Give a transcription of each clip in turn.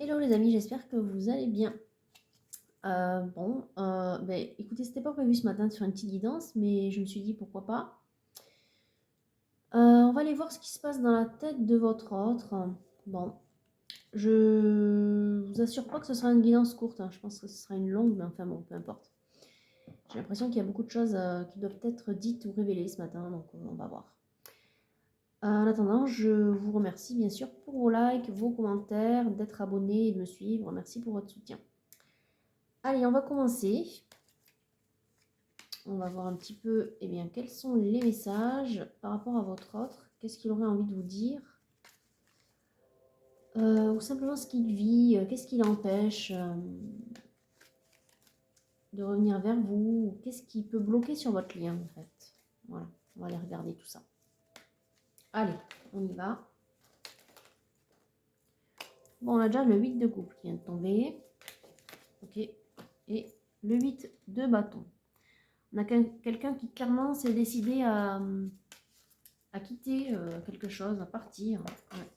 Hello les amis, j'espère que vous allez bien. Écoutez, c'était pas prévu ce matin de faire une petite guidance, mais je me suis dit pourquoi pas. On va aller voir ce qui se passe dans la tête de votre autre. Bon, je vous assure pas que ce sera une guidance courte, hein. Je pense que ce sera une longue, mais enfin bon, peu importe. J'ai l'impression qu'il y a beaucoup de choses qui doivent être dites ou révélées ce matin, donc on va voir. En attendant, je vous remercie bien sûr pour vos likes, vos commentaires, d'être abonné et de me suivre. Merci pour votre soutien. Allez, on va commencer. On va voir un petit peu quels sont les messages par rapport à votre autre. Qu'est-ce qu'il aurait envie de vous dire ou simplement ce qu'il vit, qu'est-ce qui l'empêche de revenir vers vous, qu'est-ce qui peut bloquer sur votre lien en fait. Voilà, on va aller regarder tout ça. Allez, on y va. Bon, on a déjà le 8 de coupe qui vient de tomber. Ok, et le 8 de bâton. On a quelqu'un qui clairement s'est décidé à quitter quelque chose, à partir. Ouais.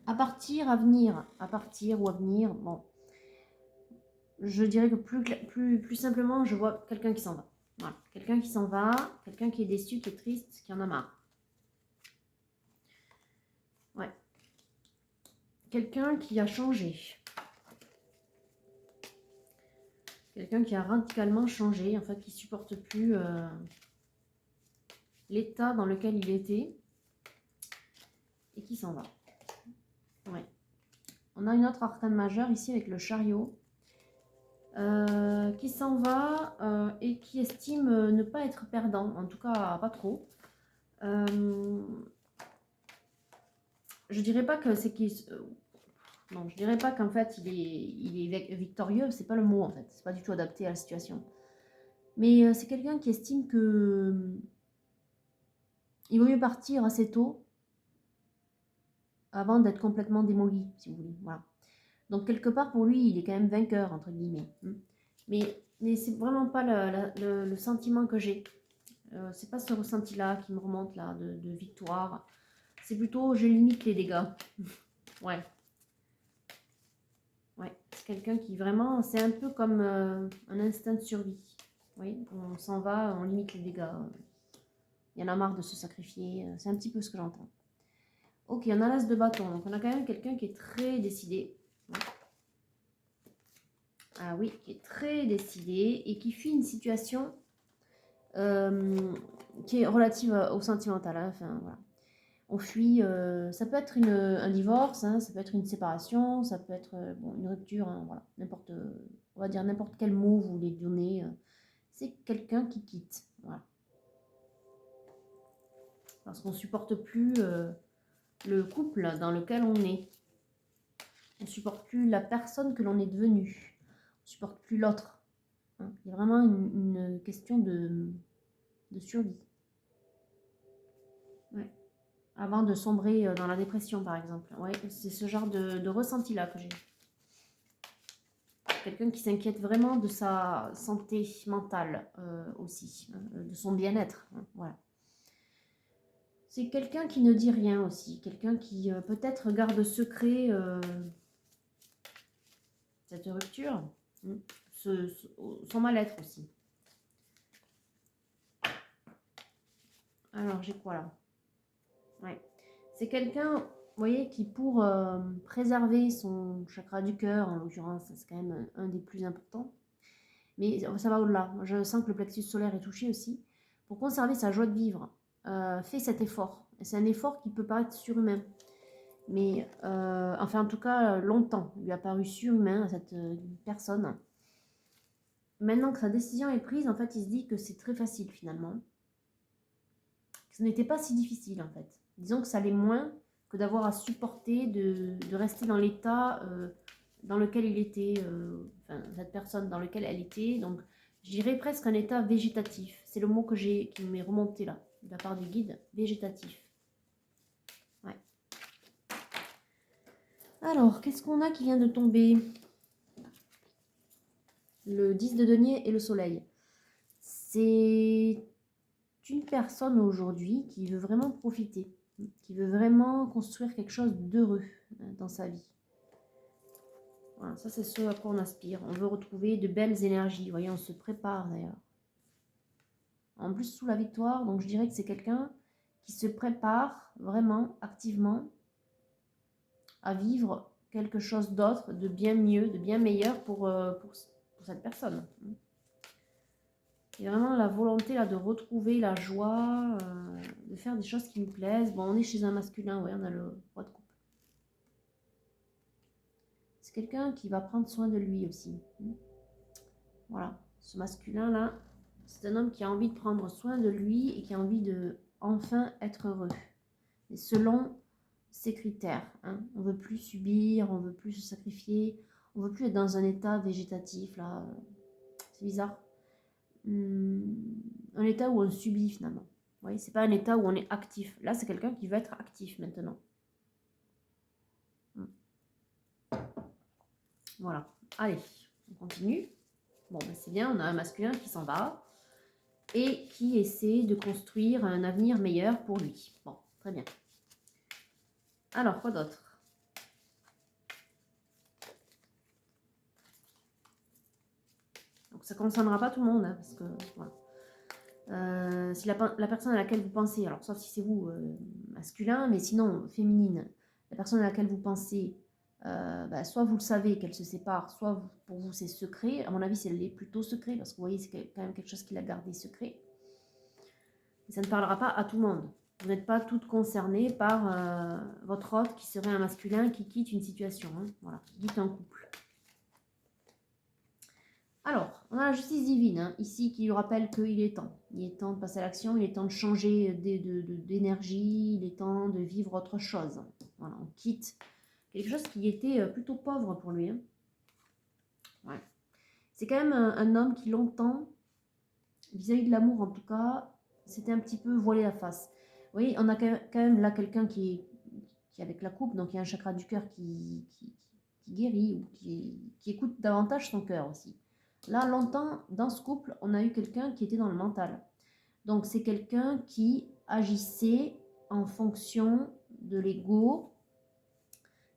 À partir, à venir, à partir ou à venir, bon. Je dirais que plus simplement, je vois quelqu'un qui s'en va. Voilà. Quelqu'un qui s'en va, quelqu'un qui est déçu, qui est triste, qui en a marre. Ouais. Quelqu'un qui a changé. Quelqu'un qui a radicalement changé, en fait, qui supporte plus l'état dans lequel il était et qui s'en va. Ouais. On a une autre arcane majeure ici avec le chariot. Qui s'en va et qui estime ne pas être perdant, en tout cas pas trop. Je dirais pas que c'est qu'il non, je dirais pas qu'en fait il est victorieux, c'est pas le mot en fait, c'est pas du tout adapté à la situation. Mais c'est quelqu'un qui estime que il vaut mieux partir assez tôt avant d'être complètement démoli, si vous voulez. Voilà. Donc quelque part pour lui, il est quand même vainqueur entre guillemets. Mais c'est vraiment pas le sentiment que j'ai. C'est pas ce ressenti-là qui me remonte là de victoire. C'est plutôt je limite les dégâts. Ouais. Ouais. C'est quelqu'un qui vraiment, c'est un peu comme un instinct de survie. Oui, on s'en va, on limite les dégâts. Il y en a marre de se sacrifier. C'est un petit peu ce que j'entends. Ok, on a l'as de bâton. Donc on a quand même quelqu'un qui est très décidé. Ouais. Ah oui, qui est très décidé et qui fuit une situation qui est relative au sentimental. Hein. Enfin, voilà. On fuit, ça peut être un divorce, hein, ça peut être une séparation, ça peut être bon, une rupture, hein, voilà, on va dire n'importe quel mot vous voulez donner. C'est quelqu'un qui quitte, voilà. Parce qu'on ne supporte plus le couple dans lequel on est. On ne supporte plus la personne que l'on est devenu. On ne supporte plus l'autre. Hein. Il y a vraiment une question de survie. Ouais. Avant de sombrer dans la dépression, par exemple. Ouais, c'est ce genre de ressenti-là que j'ai. Quelqu'un qui s'inquiète vraiment de sa santé mentale aussi, hein, de son bien-être. Hein, voilà. C'est quelqu'un qui ne dit rien aussi. Quelqu'un qui peut-être garde secret cette rupture, hein, son mal-être aussi. Alors, j'ai quoi là? Ouais. C'est quelqu'un, vous voyez, qui pour préserver son chakra du cœur, en l'occurrence, c'est quand même un des plus importants, mais ça va au-delà. Je sens que le plexus solaire est touché aussi. Pour conserver sa joie de vivre, fait cet effort. Et c'est un effort qui peut paraître surhumain. Mais, enfin, en tout cas, longtemps, il lui a paru surhumain à cette personne. Maintenant que sa décision est prise, en fait, il se dit que c'est très facile finalement. Que ce n'était pas si difficile en fait. Disons que ça allait moins que d'avoir à supporter de rester dans l'état dans lequel il était, enfin, cette personne dans lequel elle était. Donc, je dirais presque un état végétatif. C'est le mot qui m'est remonté là, de la part du guide, végétatif. Ouais. Alors, qu'est-ce qu'on a qui vient de tomber? Le 10 de denier et le soleil. C'est une personne aujourd'hui qui veut vraiment profiter, qui veut vraiment construire quelque chose d'heureux dans sa vie. Voilà, ça c'est ce à quoi on aspire. On veut retrouver de belles énergies. Vous voyez, on se prépare d'ailleurs. En plus, sous la victoire, donc je dirais que c'est quelqu'un qui se prépare vraiment, activement, à vivre quelque chose d'autre, de bien mieux, de bien meilleur pour cette personne. Il y a vraiment la volonté là, de retrouver la joie, de faire des choses qui me plaisent. Bon, on est chez un masculin, ouais, on a le roi de coupe. C'est quelqu'un qui va prendre soin de lui aussi. Voilà, ce masculin-là, c'est un homme qui a envie de prendre soin de lui et qui a envie de enfin être heureux. Et selon ses critères. Hein. On ne veut plus subir, on ne veut plus se sacrifier, on ne veut plus être dans un état végétatif, là. C'est bizarre. Un état où on subit finalement. Vous voyez, c'est pas un état où on est actif. Là, c'est quelqu'un qui veut être actif maintenant. Voilà. Allez, on continue. Bon, ben c'est bien, on a un masculin qui s'en va et qui essaie de construire un avenir meilleur pour lui. Bon, très bien. Alors, quoi d'autre? Donc, ça ne concernera pas tout le monde, hein, parce que, voilà. Si la personne à laquelle vous pensez, alors sauf si c'est vous, masculin, mais sinon, féminine, la personne à laquelle vous pensez, soit vous le savez qu'elle se sépare, soit pour vous c'est secret. À mon avis, c'est plutôt secret, parce que vous voyez, c'est quand même quelque chose qu'il a gardé secret. Et ça ne parlera pas à tout le monde. Vous n'êtes pas toutes concernées par votre hôte qui serait un masculin qui quitte une situation, hein, voilà, qui quitte un couple. Alors, on a la justice divine, hein, ici, qui lui rappelle qu'il est temps. Il est temps de passer à l'action, il est temps de changer d'énergie, il est temps de vivre autre chose. Voilà, on quitte quelque chose qui était plutôt pauvre pour lui. Hein. Ouais. C'est quand même un homme qui longtemps, vis-à-vis de l'amour en tout cas, s'était un petit peu voilé la face. Vous voyez, on a quand même là quelqu'un qui est avec la coupe, donc il y a un chakra du cœur qui guérit ou qui écoute davantage son cœur aussi. Là, longtemps, dans ce couple, on a eu quelqu'un qui était dans le mental. Donc, c'est quelqu'un qui agissait en fonction de l'ego,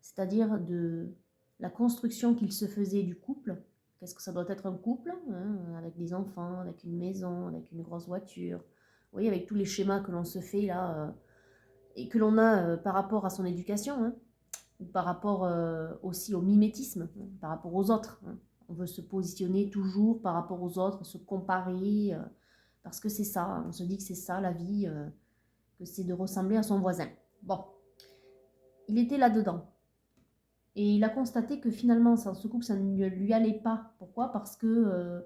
c'est-à-dire de la construction qu'il se faisait du couple. Qu'est-ce que ça doit être un couple, hein, avec des enfants, avec une maison, avec une grosse voiture. Vous voyez, avec tous les schémas que l'on se fait là, et que l'on a par rapport à son éducation, hein, ou par rapport aussi au mimétisme, hein, par rapport aux autres. Hein. On veut se positionner toujours par rapport aux autres, se comparer, parce que c'est ça, on se dit que c'est ça la vie, que c'est de ressembler à son voisin. Bon, il était là-dedans. Et il a constaté que finalement, sans ce couple, ça ne lui allait pas. Pourquoi? Parce que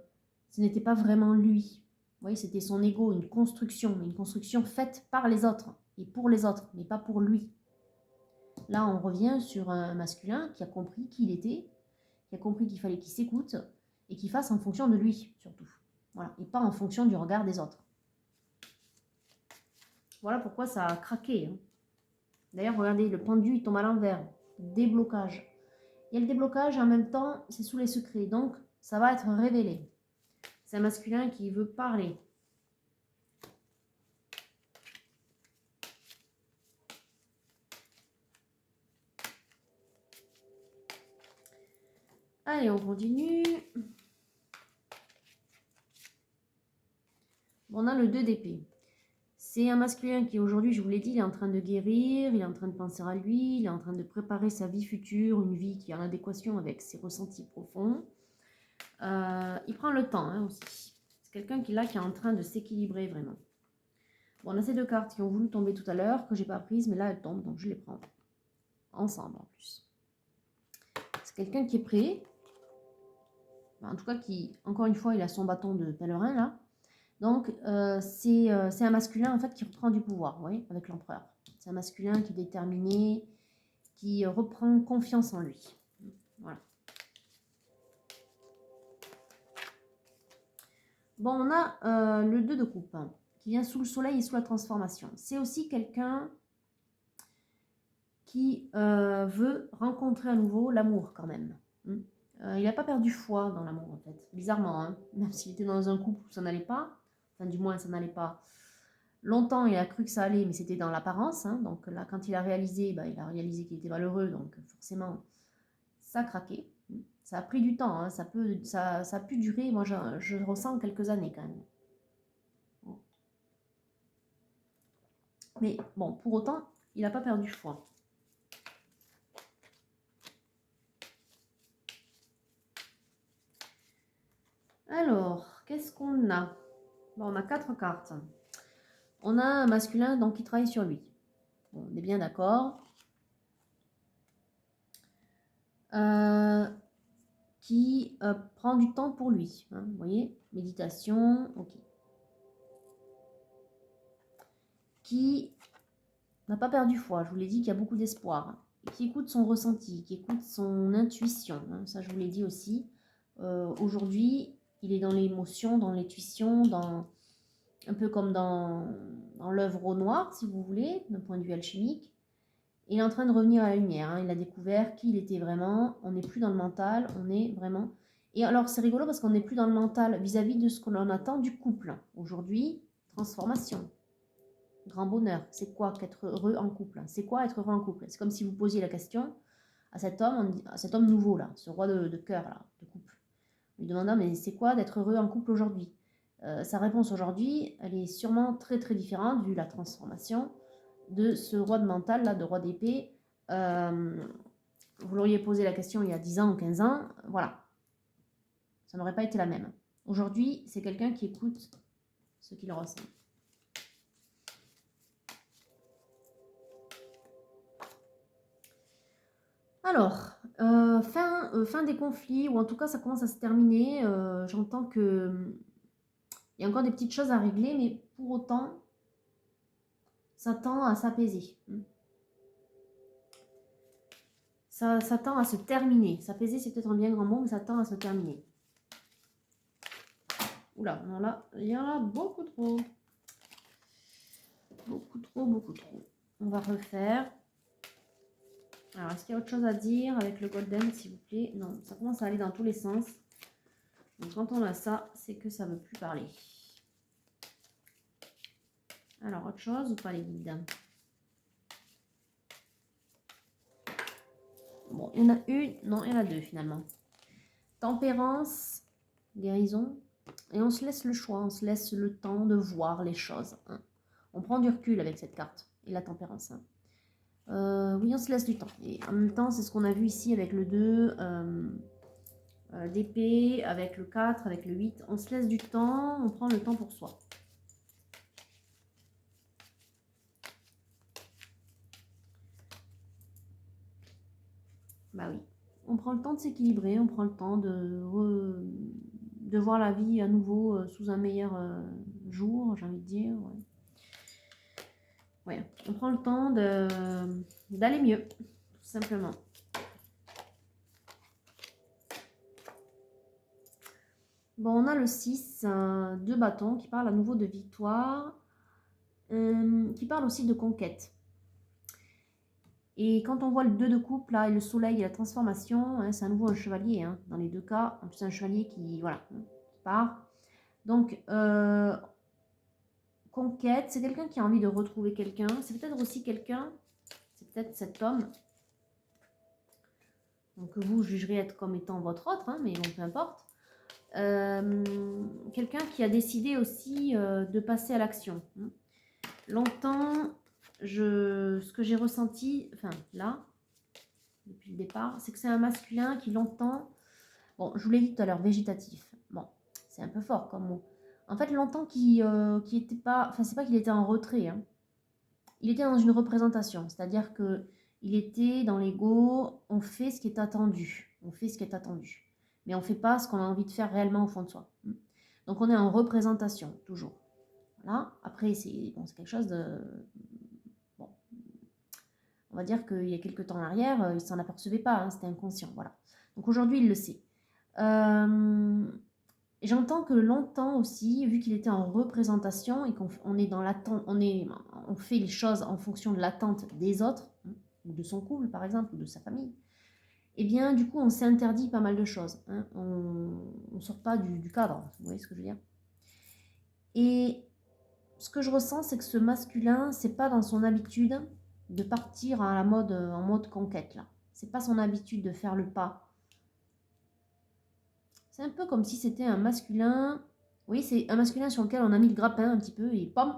ce n'était pas vraiment lui. Vous voyez, c'était son ego, une construction faite par les autres, et pour les autres, mais pas pour lui. Là, on revient sur un masculin qui a compris qui il était, qui a compris qu'il fallait qu'il s'écoute et qu'il fasse en fonction de lui, surtout. Voilà, et pas en fonction du regard des autres. Voilà pourquoi ça a craqué. Hein. D'ailleurs, regardez, le pendu, il tombe à l'envers. Déblocage. Il y a le déblocage et en même temps, c'est sous les secrets. Donc, ça va être révélé. C'est un masculin qui veut parler. Allez, on continue. On a le 2 d'épée. C'est un masculin qui aujourd'hui, je vous l'ai dit, il est en train de guérir, il est en train de penser à lui, il est en train de préparer sa vie future, une vie qui est en adéquation avec ses ressentis profonds. Il prend le temps hein, aussi. C'est quelqu'un qui est en train de s'équilibrer vraiment. Bon, on a ces deux cartes qui ont voulu tomber tout à l'heure, que j'ai pas prises, mais là elles tombent, donc je les prends ensemble en plus. C'est quelqu'un qui est prêt. En tout cas, qui, encore une fois, il a son bâton de pèlerin là. Donc, c'est un masculin en fait qui reprend du pouvoir, vous voyez, avec l'empereur. C'est un masculin qui est déterminé, qui reprend confiance en lui. Voilà. Bon, on a le 2 de coupe, hein, qui vient sous le soleil et sous la transformation. C'est aussi quelqu'un qui veut rencontrer à nouveau l'amour quand même. Il n'a pas perdu foi dans l'amour en fait, bizarrement, hein, même s'il était dans un couple où ça n'allait pas. Enfin, du moins, ça n'allait pas. Longtemps, il a cru que ça allait, mais c'était dans l'apparence. Hein. Donc là, quand il a réalisé qu'il était malheureux. Donc forcément, ça a craqué. Ça a pris du temps, hein, ça a pu durer, moi je ressens quelques années quand même. Mais bon, pour autant, il n'a pas perdu foi. Alors, qu'est-ce qu'on a? Bon, on a 4 cartes. On a un masculin donc, qui travaille sur lui. Bon, on est bien d'accord. Qui prend du temps pour lui. Hein, vous voyez, méditation, ok. Qui n'a pas perdu foi. Je vous l'ai dit qu'il y a beaucoup d'espoir. Qui écoute son ressenti, qui écoute son intuition. Hein, ça, je vous l'ai dit aussi. Aujourd'hui, il est dans l'émotion, dans l'intuition, un peu comme dans l'œuvre au noir, si vous voulez, d'un point de vue alchimique. Il est en train de revenir à la lumière. Hein. Il a découvert qui il était vraiment. On n'est plus dans le mental, on est vraiment... Et alors, c'est rigolo parce qu'on n'est plus dans le mental vis-à-vis de ce que l'on attend du couple. Aujourd'hui, transformation. Grand bonheur. C'est quoi qu'être heureux en couple? C'est quoi être heureux en couple? C'est comme si vous posiez la question à cet homme nouveau, là, ce roi de cœur, là, de couple. Lui demandant, mais c'est quoi d'être heureux en couple aujourd'hui? Sa réponse aujourd'hui, elle est sûrement très très différente vu la transformation de ce roi de mental, là, de roi d'épée. Vous l'auriez posé la question il y a 10 ans ou 15 ans, voilà. Ça n'aurait pas été la même. Aujourd'hui, c'est quelqu'un qui écoute ce qu'il ressent. Alors, fin des conflits, ou en tout cas ça commence à se terminer. J'entends que il y a encore des petites choses à régler, mais pour autant, ça tend à s'apaiser. Ça tend à se terminer. S'apaiser, c'est peut-être un bien grand mot, mais ça tend à se terminer. Oula, non, là, il y en a beaucoup trop. Beaucoup trop, beaucoup trop. On va refaire. Alors, est-ce qu'il y a autre chose à dire avec le golden, s'il vous plaît? Non, ça commence à aller dans tous les sens. Donc, quand on a ça, c'est que ça ne veut plus parler. Alors, autre chose ou pas, les guides? Bon, il y en a une, non, il y en a deux finalement. Tempérance, guérison. Et on se laisse le choix, on se laisse le temps de voir les choses. Hein. On prend du recul avec cette carte et la tempérance. Hein. Oui, on se laisse du temps. Et en même temps, c'est ce qu'on a vu ici avec le 2 d'épée, avec le 4, avec le 8. On se laisse du temps, on prend le temps pour soi. Bah oui. On prend le temps de s'équilibrer, on prend le temps de voir la vie à nouveau sous un meilleur jour, j'ai envie de dire. Ouais. Ouais, on prend le temps d'aller mieux, tout simplement. Bon, on a le 6 de bâton qui parle à nouveau de victoire, qui parle aussi de conquête. Et quand on voit le 2 de coupe, là, et le soleil et la transformation, hein, c'est à nouveau un chevalier, hein, dans les deux cas. En plus, un chevalier qui, voilà, qui part. Donc, conquête, c'est quelqu'un qui a envie de retrouver quelqu'un. C'est peut-être aussi quelqu'un, c'est peut-être cet homme, donc que vous jugerez être comme étant votre autre, hein, mais bon, peu importe. Quelqu'un qui a décidé aussi de passer à l'action. Hein. Longtemps, ce que j'ai ressenti, enfin là, depuis le départ, c'est que c'est un masculin qui longtemps, bon, je vous l'ai dit tout à l'heure, végétatif. Bon, c'est un peu fort comme mot. En fait, longtemps qui était pas, enfin c'est pas qu'il était en retrait, hein. Il était dans une représentation, c'est-à-dire que il était dans l'ego, on fait ce qui est attendu, on fait ce qui est attendu, mais on fait pas ce qu'on a envie de faire réellement au fond de soi. Donc on est en représentation toujours. Voilà. Après c'est bon, c'est quelque chose de bon, on va dire qu'il y a quelques temps en arrière, il s'en apercevait pas, hein, c'était inconscient, voilà. Donc aujourd'hui il le sait. J'entends que longtemps aussi, vu qu'il était en représentation et qu'on est dans l'attente, on fait les choses en fonction de l'attente des autres, hein, ou de son couple par exemple, ou de sa famille, et bien du coup on s'est interdit pas mal de choses. Hein, on ne sort pas du cadre, vous voyez ce que je veux dire. Et ce que je ressens, c'est que ce masculin, c'est pas dans son habitude de partir à la mode, en mode conquête là. C'est pas son habitude de faire le pas. C'est un peu comme si c'était un masculin. Oui, c'est un masculin sur lequel on a mis le grappin un petit peu et pam.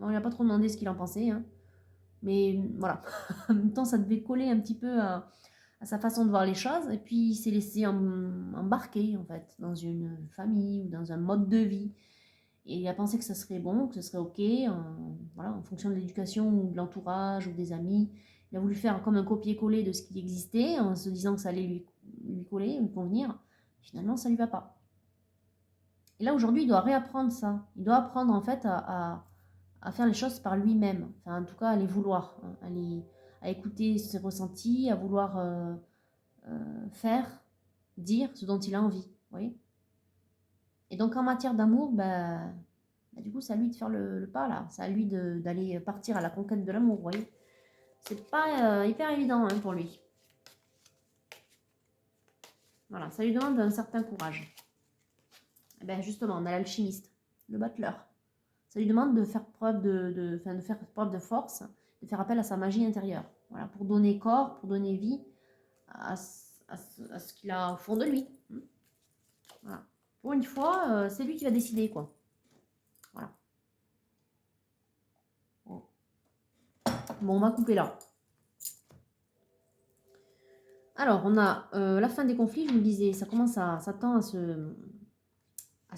On lui a pas trop demandé ce qu'il en pensait. Hein. Mais voilà. En même temps, ça devait coller un petit peu à sa façon de voir les choses. Et puis, il s'est laissé embarquer, en fait, dans une famille ou dans un mode de vie. Et il a pensé que ça serait bon, que ce serait OK, voilà, en fonction de l'éducation ou de l'entourage ou des amis. Il a voulu faire comme un copier-coller de ce qui existait, en se disant que ça allait lui coller, lui convenir. Finalement, ça ne lui va pas. Et là, aujourd'hui, il doit réapprendre ça. Il doit apprendre, en fait, à faire les choses par lui-même. Enfin, en tout cas, à les vouloir, hein, à écouter ses ressentis, à vouloir faire, dire ce dont il a envie. Vous voyez. Et donc, en matière d'amour, du coup, c'est à lui de faire le pas, là. C'est à lui d'aller partir à la conquête de l'amour, vous voyez. C'est pas hyper évident hein, pour lui. Voilà, ça lui demande un certain courage. Et ben justement, on a l'alchimiste, le battleur. Ça lui demande de faire preuve de faire preuve de force, de faire appel à sa magie intérieure. Voilà, pour donner corps, pour donner vie à ce qu'il a au fond de lui. Voilà. Pour une fois, c'est lui qui va décider, quoi. Voilà. Bon, on va couper là. Alors, on a la fin des conflits, je vous le disais, ça tend à se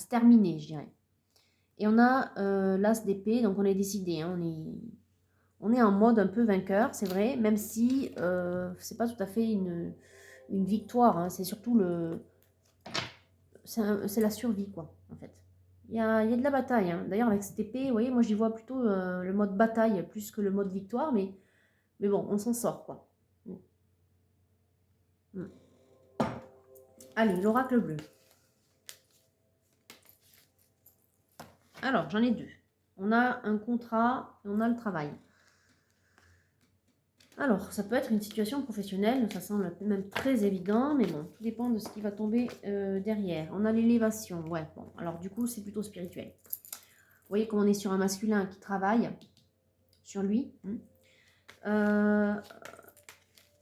terminer, je dirais. Et on a l'as d'épée, donc on est décidé, hein, on est en mode un peu vainqueur, c'est vrai, même si c'est pas tout à fait une victoire, hein, c'est surtout c'est la survie, quoi, en fait. Il y a de la bataille, hein. D'ailleurs, avec cette épée, vous voyez, moi j'y vois plutôt le mode bataille plus que le mode victoire, mais bon, on s'en sort, quoi. Allez, l'oracle bleu. Alors, j'en ai deux. On a un contrat et on a le travail. Alors, ça peut être une situation professionnelle, ça semble même très évident, mais bon, tout dépend de ce qui va tomber derrière. On a l'élévation, ouais, bon, alors du coup, c'est plutôt spirituel. Vous voyez qu'on est sur un masculin qui travaille sur lui.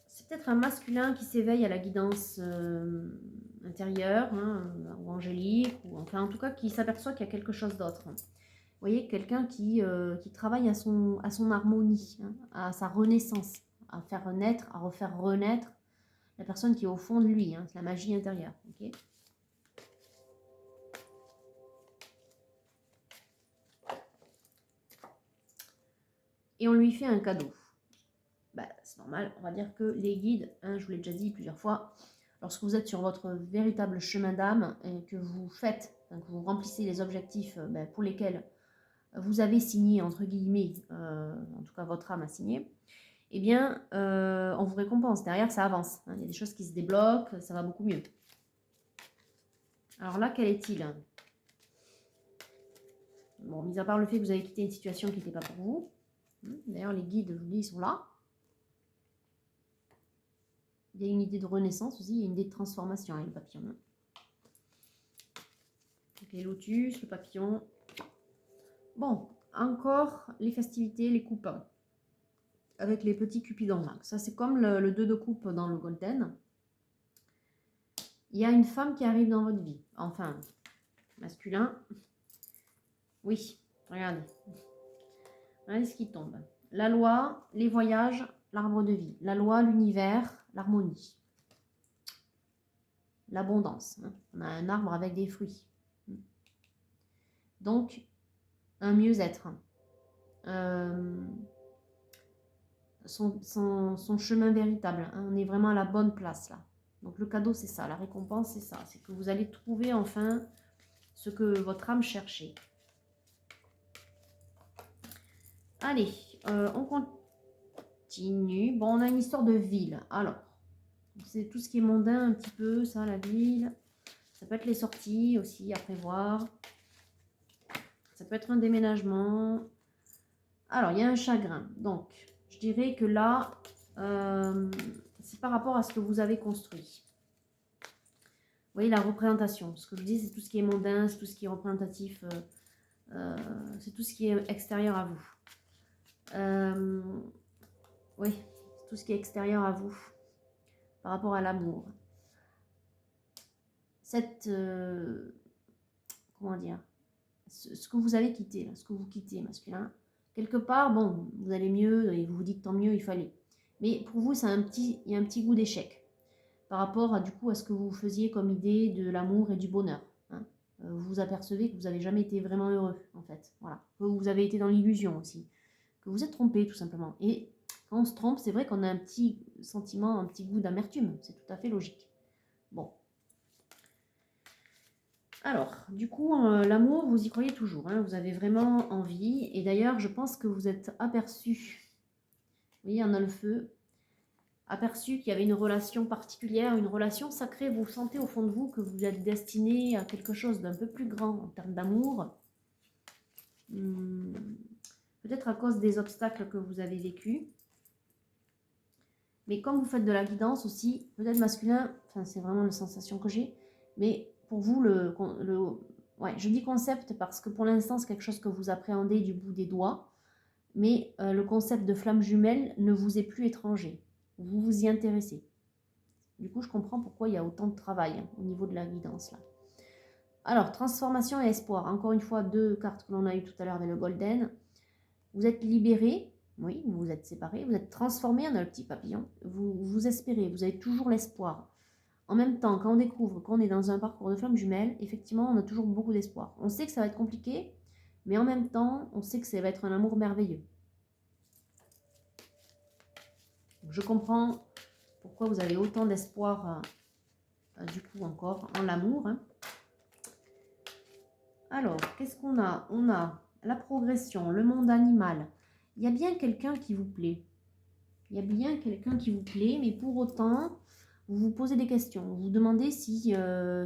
C'est peut-être un masculin qui s'éveille à la guidance intérieure, hein, ou angélique, ou enfin, en tout cas, qui s'aperçoit qu'il y a quelque chose d'autre. Vous voyez, quelqu'un qui travaille à son harmonie, hein, à sa renaissance, à faire naître, à refaire renaître la personne qui est au fond de lui, hein, c'est la magie intérieure. Okay. Et on lui fait un cadeau. C'est normal, on va dire que les guides, hein, je vous l'ai déjà dit plusieurs fois, lorsque vous êtes sur votre véritable chemin d'âme et que vous faites, que vous remplissez les objectifs pour lesquels vous avez signé, entre guillemets, en tout cas votre âme a signé, eh bien, on vous récompense. Derrière, ça avance. Hein. Il y a des choses qui se débloquent, ça va beaucoup mieux. Alors là, quel est-il? Bon, mis à part le fait que vous avez quitté une situation qui n'était pas pour vous. D'ailleurs, les guides, je vous dis, ils sont là. Il y a une idée de renaissance aussi, il y a une idée de transformation avec le papillon. Donc, les lotus, le papillon. Bon, encore les festivités, les coupes. Avec les petits cupidons là. Ça, c'est comme le 2 de coupe dans le golden. Il y a une femme qui arrive dans votre vie. Enfin, masculin. Oui, regardez. Regardez ce qui tombe. La loi, les voyages, l'arbre de vie. La loi, l'univers, l'harmonie. L'abondance. Hein. On a un arbre avec des fruits. Donc, un mieux-être. Son chemin véritable. Hein. On est vraiment à la bonne place là. Donc le cadeau, c'est ça. La récompense, c'est ça. C'est que vous allez trouver enfin ce que votre âme cherchait. Allez, on continue. Bon, on a une histoire de ville. Alors, c'est tout ce qui est mondain un petit peu, ça, la ville. Ça peut être les sorties aussi à prévoir. Ça peut être un déménagement. Alors, il y a un chagrin. Donc, je dirais que là, c'est par rapport à ce que vous avez construit. Vous voyez la représentation. Ce que je dis, c'est tout ce qui est mondain, c'est tout ce qui est représentatif, c'est tout ce qui est extérieur à vous. Oui, c'est tout ce qui est extérieur à vous. par rapport à l'amour. Cette, comment dire, ce que vous avez quitté, là, ce que vous quittez masculin, quelque part, bon, vous allez mieux et vous vous dites tant mieux, il fallait. Mais pour vous, il y a un petit goût d'échec par rapport à, du coup, à ce que vous faisiez comme idée de l'amour et du bonheur. Hein. Vous vous apercevez que vous n'avez jamais été vraiment heureux, en fait. Voilà. Que vous avez été dans l'illusion aussi. Que vous êtes trompé, tout simplement. Et quand on se trompe, c'est vrai qu'on a un petit sentiment, un petit goût d'amertume. C'est tout à fait logique. Bon. Alors, du coup, l'amour, vous y croyez toujours. Hein, vous avez vraiment envie. Et d'ailleurs, je pense que vous êtes aperçu. Vous voyez, on a le feu. Aperçu qu'il y avait une relation particulière, une relation sacrée. Vous sentez au fond de vous que vous êtes destiné à quelque chose d'un peu plus grand en termes d'amour. Peut-être à cause des obstacles que vous avez vécus. Mais comme vous faites de la guidance aussi, peut-être masculin, enfin c'est vraiment la sensation que j'ai, mais pour vous, ouais, je dis concept parce que pour l'instant c'est quelque chose que vous appréhendez du bout des doigts, mais le concept de flamme jumelle ne vous est plus étranger. Vous vous y intéressez. Du coup, je comprends pourquoi il y a autant de travail hein, au niveau de la guidance là. Alors, transformation et espoir. Encore une fois, deux cartes que l'on a eues tout à l'heure avec le golden. Vous êtes libéré, oui, vous vous êtes séparé, vous êtes transformé, on a le petit papillon, vous espérez, vous avez toujours l'espoir. En même temps, quand on découvre qu'on est dans un parcours de flamme jumelle, effectivement, on a toujours beaucoup d'espoir. On sait que ça va être compliqué, mais en même temps, on sait que ça va être un amour merveilleux. Je comprends pourquoi vous avez autant d'espoir, du coup, encore en l'amour. Hein. Alors, qu'est-ce qu'on a? On a la progression, le monde animal. Il y a bien quelqu'un qui vous plaît. Il y a bien quelqu'un qui vous plaît, mais pour autant, vous vous posez des questions. Vous vous demandez si,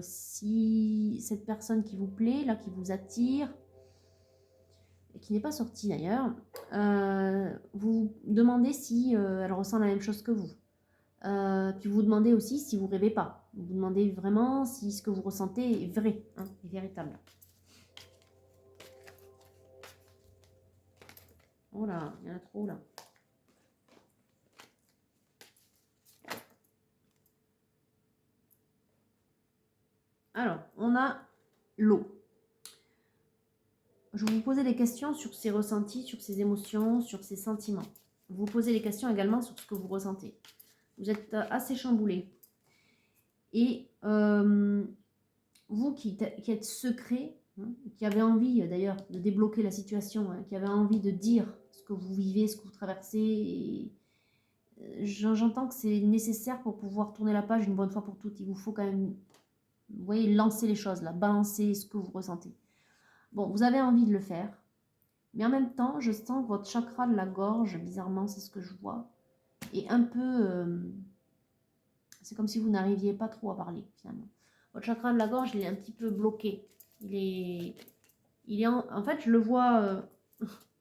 si cette personne qui vous plaît, là, qui vous attire, et qui n'est pas sortie d'ailleurs, vous vous demandez si elle ressent la même chose que vous. Puis vous vous demandez aussi si vous rêvez pas. Vous vous demandez vraiment si ce que vous ressentez est vrai, hein, est véritable. Oh là, il y en a trop là. Alors, on a l'eau. Je vais vous poser des questions sur ces ressentis, sur ces émotions, sur ces sentiments. Vous posez des questions également sur ce que vous ressentez. Vous êtes assez chamboulé. Et vous qui êtes secret, hein, qui avez envie d'ailleurs de débloquer la situation, hein, qui avez envie de dire ce que vous vivez, ce que vous traversez, j'entends que c'est nécessaire pour pouvoir tourner la page une bonne fois pour toutes. Il vous faut quand même, vous voyez, lancer les choses, là, balancer ce que vous ressentez. Bon, vous avez envie de le faire, mais en même temps, je sens que votre chakra de la gorge, bizarrement, c'est ce que je vois, est un peu... c'est comme si vous n'arriviez pas trop à parler, finalement. Votre chakra de la gorge, il est un petit peu bloqué. Il est en fait, je le vois...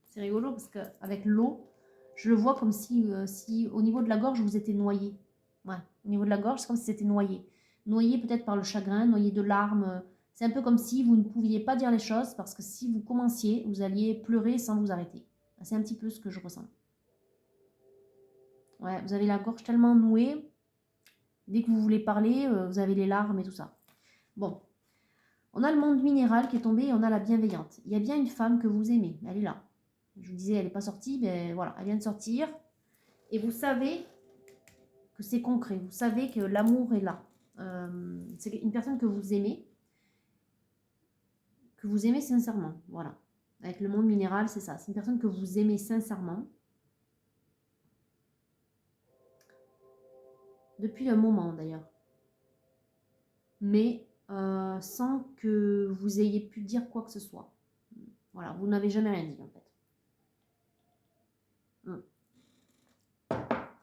c'est rigolo, parce qu'avec l'eau, je le vois comme si, si au niveau de la gorge, vous étiez noyé. Ouais, au niveau de la gorge, c'est comme si c'était noyé. Noyé peut-être par le chagrin, noyé de larmes. C'est un peu comme si vous ne pouviez pas dire les choses parce que si vous commenciez, vous alliez pleurer sans vous arrêter. C'est un petit peu ce que je ressens. Ouais, vous avez la gorge tellement nouée. Dès que vous voulez parler, vous avez les larmes et tout ça. Bon. On a le monde minéral qui est tombé et on a la bienveillante. Il y a bien une femme que vous aimez. Elle est là. Je vous disais, elle n'est pas sortie, mais voilà, elle vient de sortir. Et vous savez que c'est concret. Vous savez que l'amour est là. C'est une personne que vous aimez sincèrement. Voilà. Avec le monde minéral, c'est ça. C'est une personne que vous aimez sincèrement. Depuis un moment d'ailleurs. Mais sans que vous ayez pu dire quoi que ce soit. Voilà, vous n'avez jamais rien dit en fait.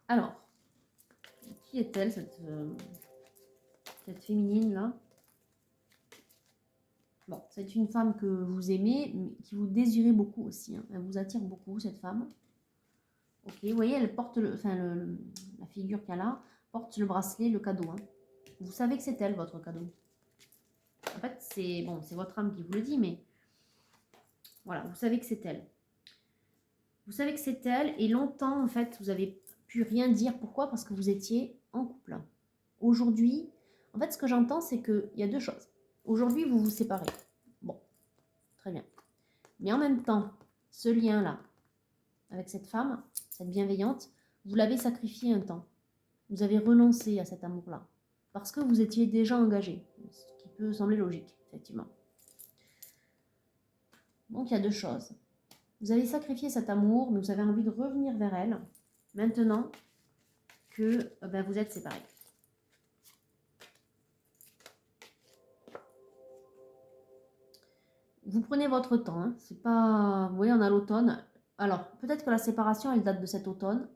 Alors, qui est-elle, cette féminine là? Bon, c'est une femme que vous aimez, mais qui vous désirez beaucoup aussi. Hein. Elle vous attire beaucoup, cette femme. Ok, vous voyez, elle porte la figure qu'elle a, porte le bracelet, le cadeau. Hein. Vous savez que c'est elle, votre cadeau. En fait, c'est bon, c'est votre âme qui vous le dit, mais voilà, vous savez que c'est elle. Vous savez que c'est elle, et longtemps, en fait, vous avez pu rien dire. Pourquoi? Parce que vous étiez en couple. aujourd'hui, en fait, ce que j'entends, c'est qu'il y a deux choses. Aujourd'hui, vous vous séparez. Bon, très bien. Mais en même temps, ce lien-là, avec cette femme, cette bienveillante, vous l'avez sacrifié un temps. Vous avez renoncé à cet amour-là. Parce que vous étiez déjà engagé. Ce qui peut sembler logique, effectivement. Donc, il y a deux choses. Vous avez sacrifié cet amour, mais vous avez envie de revenir vers elle, maintenant que vous êtes séparés. Vous prenez votre temps, hein. C'est pas... Vous voyez, on a l'automne. Alors, peut-être que la séparation, elle date de cet automne.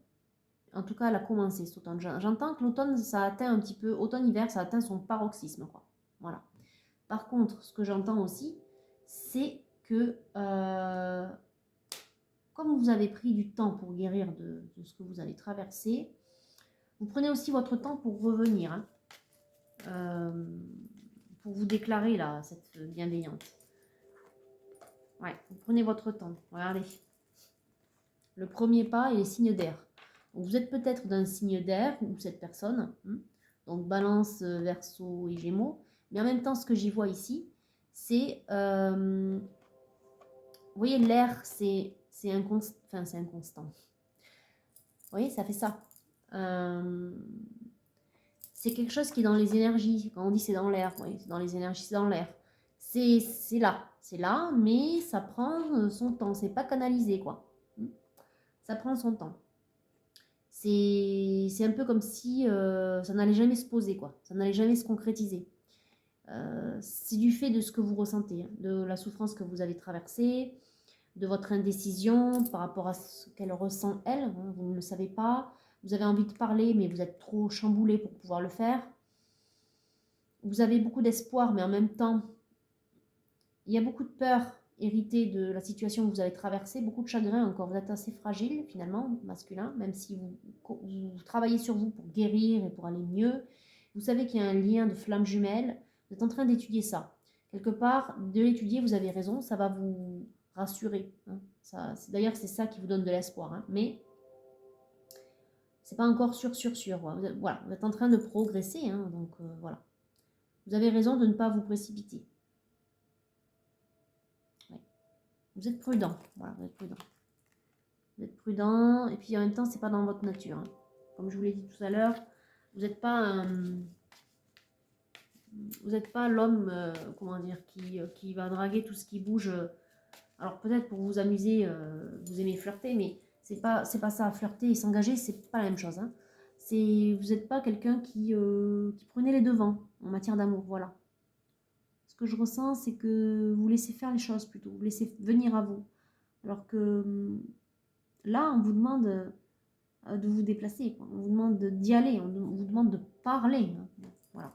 En tout cas, elle a commencé cet automne. J'entends que l'automne, ça atteint un petit peu... Automne-hiver, ça atteint son paroxysme, quoi. Voilà. Par contre, ce que j'entends aussi, c'est que... comme vous avez pris du temps pour guérir de ce que vous avez traversé, vous prenez aussi votre temps pour revenir, hein, pour vous déclarer là, cette bienveillante. Ouais, vous prenez votre temps. Regardez. Le premier pas, il est signe d'air. Vous êtes peut-être d'un signe d'air, ou cette personne, hein, donc Balance, Verseau et Gémeaux. Mais en même temps, ce que j'y vois ici, c'est... vous voyez, l'air, c'est inconstant. Enfin, c'est inconstant. Vous voyez, ça fait ça. C'est quelque chose qui est dans les énergies. Quand on dit c'est dans l'air, oui, c'est dans les énergies, c'est dans l'air. C'est là, mais ça prend son temps. C'est pas canalisé, quoi. Ça prend son temps. C'est un peu comme si ça n'allait jamais se poser, quoi. Ça n'allait jamais se concrétiser. C'est du fait de ce que vous ressentez, hein, de la souffrance que vous avez traversée, de votre indécision par rapport à ce qu'elle ressent, elle. Hein, vous ne le savez pas. Vous avez envie de parler, mais vous êtes trop chamboulé pour pouvoir le faire. Vous avez beaucoup d'espoir, mais en même temps, il y a beaucoup de peur héritée de la situation que vous avez traversée, beaucoup de chagrin encore. Vous êtes assez fragile, finalement, masculin, même si vous travaillez sur vous pour guérir et pour aller mieux. Vous savez qu'il y a un lien de flamme jumelle. Vous êtes en train d'étudier ça. Quelque part, de l'étudier, vous avez raison, ça va vous rassurer. Hein. D'ailleurs, c'est ça qui vous donne de l'espoir. Hein. Mais c'est pas encore sûr. Voilà, vous êtes en train de progresser, hein, donc voilà. Vous avez raison de ne pas vous précipiter. Ouais. Vous êtes prudent. Voilà, vous êtes prudent. Vous êtes prudent, et puis en même temps, c'est pas dans votre nature. Hein. Comme je vous l'ai dit tout à l'heure, vous n'êtes pas l'homme, comment dire, qui va draguer tout ce qui bouge. Alors peut-être pour vous amuser, vous aimez flirter, mais c'est pas ça. Flirter et s'engager, c'est pas la même chose. Hein. Vous n'êtes pas quelqu'un qui prenait les devants en matière d'amour. Voilà. Ce que je ressens, c'est que vous laissez faire les choses plutôt, vous laissez venir à vous. Alors que là, on vous demande de vous déplacer, quoi. On vous demande d'y aller, on vous demande de parler. Hein. Voilà.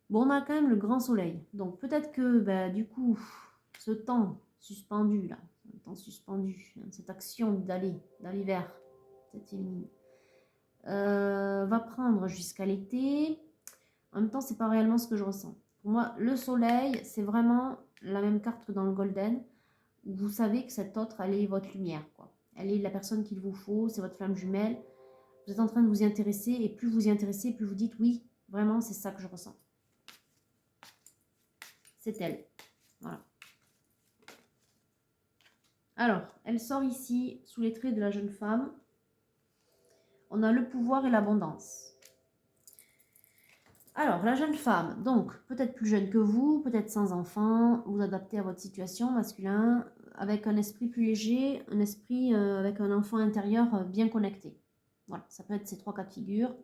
Bon, on a quand même le grand soleil. Donc peut-être que du coup, ce temps suspendu, là, cette action d'aller vers cette féminine, va prendre jusqu'à l'été. En même temps, c'est pas réellement ce que je ressens. Pour moi, le soleil, c'est vraiment la même carte que dans le golden, où vous savez que cette autre, elle est votre lumière, quoi. Elle est la personne qu'il vous faut, c'est votre flamme jumelle. Vous êtes en train de vous y intéresser, et plus vous y intéressez, plus vous dites oui, vraiment, c'est ça que je ressens. C'est elle. Voilà. Alors, elle sort ici sous les traits de la jeune femme. On a le pouvoir et l'abondance. Alors, la jeune femme, donc peut-être plus jeune que vous, peut-être sans enfant, vous adaptez à votre situation masculin, avec un esprit plus léger, un esprit avec un enfant intérieur bien connecté. Voilà, ça peut être ces trois cas de figure.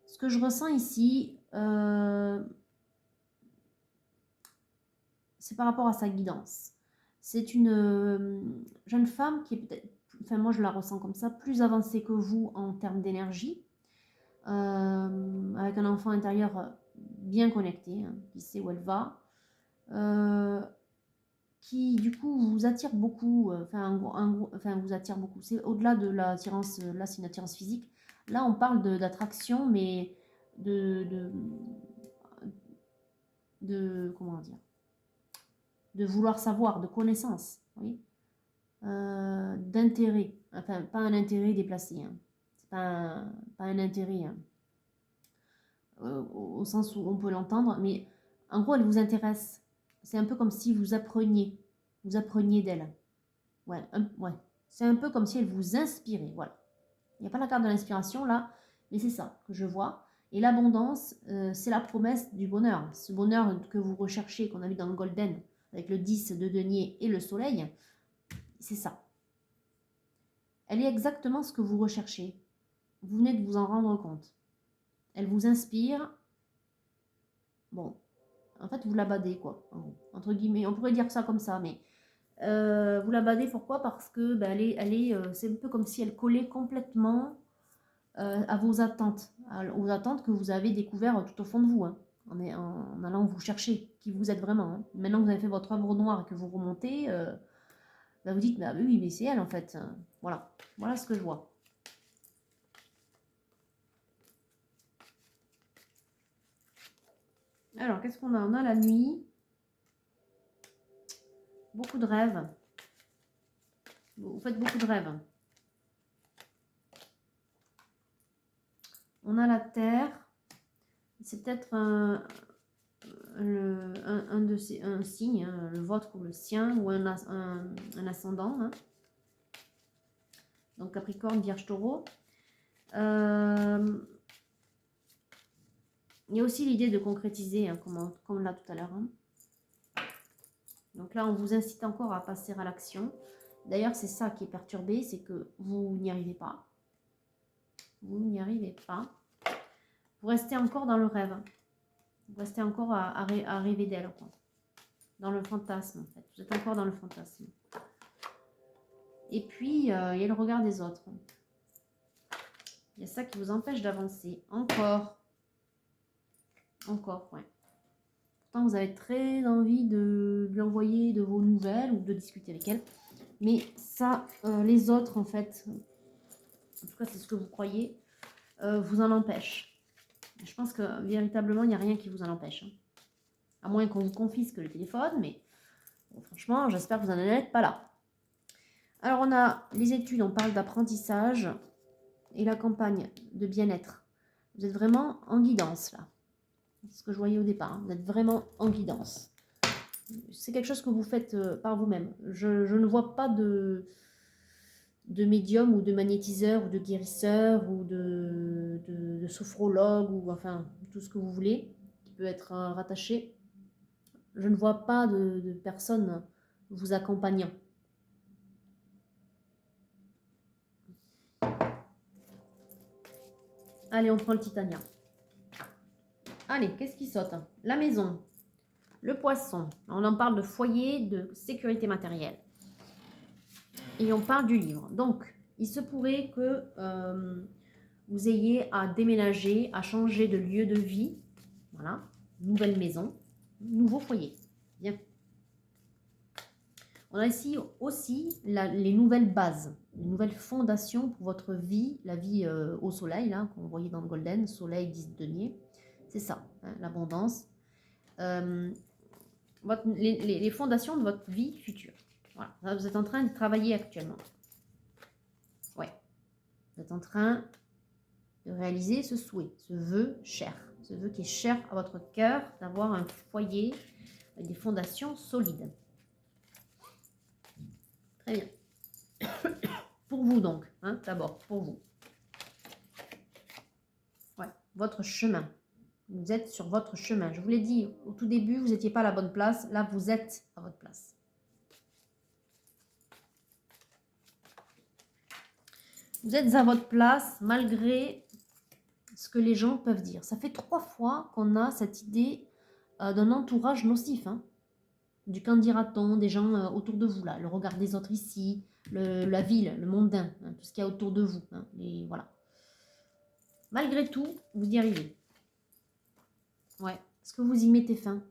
Ce que je ressens ici, c'est par rapport à sa guidance. C'est une jeune femme qui est peut-être, enfin moi je la ressens comme ça, plus avancée que vous en termes d'énergie, avec un enfant intérieur bien connecté, hein, qui sait où elle va, qui du coup vous attire beaucoup, vous attire beaucoup. C'est au-delà de l'attirance, là c'est une attirance physique. Là on parle d'attraction, mais de comment dire, de vouloir savoir, de connaissance, oui. d'intérêt. Enfin, pas un intérêt déplacé. Hein. C'est pas un intérêt hein, au sens où on peut l'entendre. Mais en gros, elle vous intéresse. C'est un peu comme si vous appreniez. Vous appreniez d'elle. Ouais, ouais. C'est un peu comme si elle vous inspirait. Voilà. Il n'y a pas la carte de l'inspiration là, mais c'est ça que je vois. Et l'abondance, c'est la promesse du bonheur. Ce bonheur que vous recherchez, qu'on a vu dans le Golden, avec le 10 de denier et le soleil, c'est ça. Elle est exactement ce que vous recherchez. Vous venez de vous en rendre compte. Elle vous inspire. Bon, en fait, vous la badez, quoi. Entre guillemets, on pourrait dire ça comme ça, mais vous la badez, pourquoi? Parce que ben, c'est un peu comme si elle collait complètement à vos attentes, aux attentes que vous avez découvertes tout au fond de vous, hein, en allant vous chercher qui vous êtes vraiment. Hein. Maintenant que vous avez fait votre œuvre noire et que vous remontez, ben vous dites, bah, oui, mais c'est elle en fait. Voilà, voilà ce que je vois. Alors, qu'est-ce qu'on a? On a la nuit, beaucoup de rêves. Vous faites beaucoup de rêves. On a la terre. C'est peut-être un signe, hein, le vôtre ou le sien, ou un ascendant. Hein. Donc Capricorne, Vierge, Taureau. Il y a aussi l'idée de concrétiser, hein, comme là tout à l'heure. Hein. Donc là, on vous incite encore à passer à l'action. D'ailleurs, c'est ça qui est perturbé, c'est que vous n'y arrivez pas. Vous n'y arrivez pas. Vous restez encore dans le rêve. Vous restez encore à rêver d'elle, quoi. Dans le fantasme, en fait. Vous êtes encore dans le fantasme. Et puis, il y a le regard des autres. Il y a ça qui vous empêche d'avancer. Encore. Encore, ouais. Pourtant, vous avez très envie de lui envoyer de vos nouvelles ou de discuter avec elle. Mais ça, les autres, en fait, en tout cas, c'est ce que vous croyez, vous en empêchent. Je pense que véritablement, il n'y a rien qui vous en empêche. Hein. À moins qu'on vous confisque le téléphone, mais bon, franchement, j'espère que vous n'en êtes pas là. Alors, on a les études, on parle d'apprentissage et la campagne de bien-être. Vous êtes vraiment en guidance, là. C'est ce que je voyais au départ. Hein. Vous êtes vraiment en guidance. C'est quelque chose que vous faites par vous-même. Je ne vois pas de médium ou de magnétiseur ou de guérisseur ou de sophrologue ou enfin tout ce que vous voulez qui peut être rattaché. Je ne vois pas de personne vous accompagnant. Allez, on prend le titania. Allez, qu'est-ce qui saute? La maison, le poisson. On en parle de foyer, de sécurité matérielle. Et on parle du livre. Donc, il se pourrait que vous ayez à déménager, à changer de lieu de vie. Voilà, nouvelle maison, nouveau foyer. Bien. On a ici aussi les nouvelles bases, les nouvelles fondations pour votre vie, la vie au soleil, là, qu'on voyait dans le Golden, soleil 10 denier. C'est ça, hein, l'abondance. Les fondations de votre vie future. Voilà, là, vous êtes en train de travailler actuellement. Ouais, vous êtes en train de réaliser ce souhait, ce vœu cher, ce vœu qui est cher à votre cœur, d'avoir un foyer avec des fondations solides. Très bien. Pour vous donc, hein, d'abord, pour vous. Ouais, votre chemin. Vous êtes sur votre chemin. Je vous l'ai dit, au tout début, vous n'étiez pas à la bonne place. Là, vous êtes à votre place. Vous êtes à votre place malgré ce que les gens peuvent dire. Ça fait 3 fois qu'on a cette idée d'un entourage nocif. Hein. Du qu'en dira-t-on, des gens autour de vous, là, le regard des autres ici, la ville, le mondain, hein, tout ce qu'il y a autour de vous. Hein, et voilà. Malgré tout, vous y arrivez. Ouais. Est-ce que vous y mettez fin?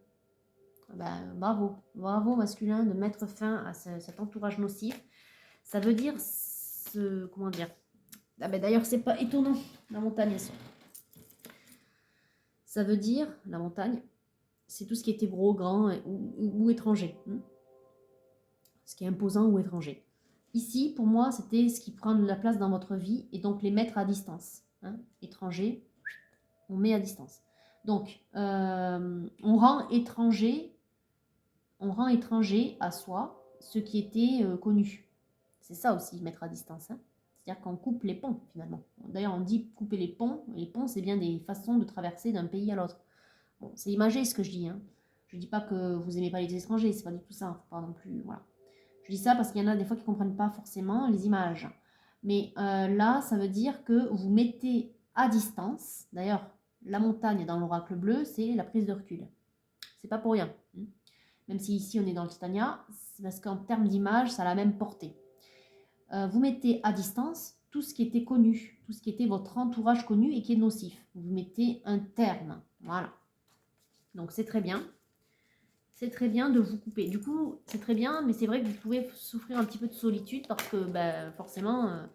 Ben, bravo. Bravo masculin de mettre fin à cet entourage nocif. Ça veut dire, comment dire? Ah ben, d'ailleurs, c'est pas étonnant, la montagne, elle sort. Ça veut dire, la montagne, c'est tout ce qui était gros, grand ou étranger. Hein, ce qui est imposant ou étranger. Ici, pour moi, c'était ce qui prend de la place dans votre vie et donc les mettre à distance. Hein. Étranger, on met à distance. Donc, on rend étranger à soi ce qui était connu. C'est ça aussi, mettre à distance. Hein. C'est-à-dire qu'on coupe les ponts, finalement. D'ailleurs, on dit couper les ponts. Les ponts, c'est bien des façons de traverser d'un pays à l'autre. Bon, c'est imagé ce que je dis. Hein. Je ne dis pas que vous n'aimez pas les étrangers, c'est pas du tout ça. Faut pas non plus, voilà. Je dis ça parce qu'il y en a des fois qui ne comprennent pas forcément les images. Mais là, ça veut dire que vous mettez à distance. D'ailleurs, la montagne dans l'oracle bleu, c'est la prise de recul. C'est pas pour rien. Hein. Même si ici on est dans le Titania, c'est parce qu'en termes d'image, ça a la même portée. Vous mettez à distance tout ce qui était connu, tout ce qui était votre entourage connu et qui est nocif. Vous mettez un terme. Voilà. Donc c'est très bien. C'est très bien de vous couper. Du coup, c'est très bien, mais c'est vrai que vous pouvez souffrir un petit peu de solitude parce que forcément,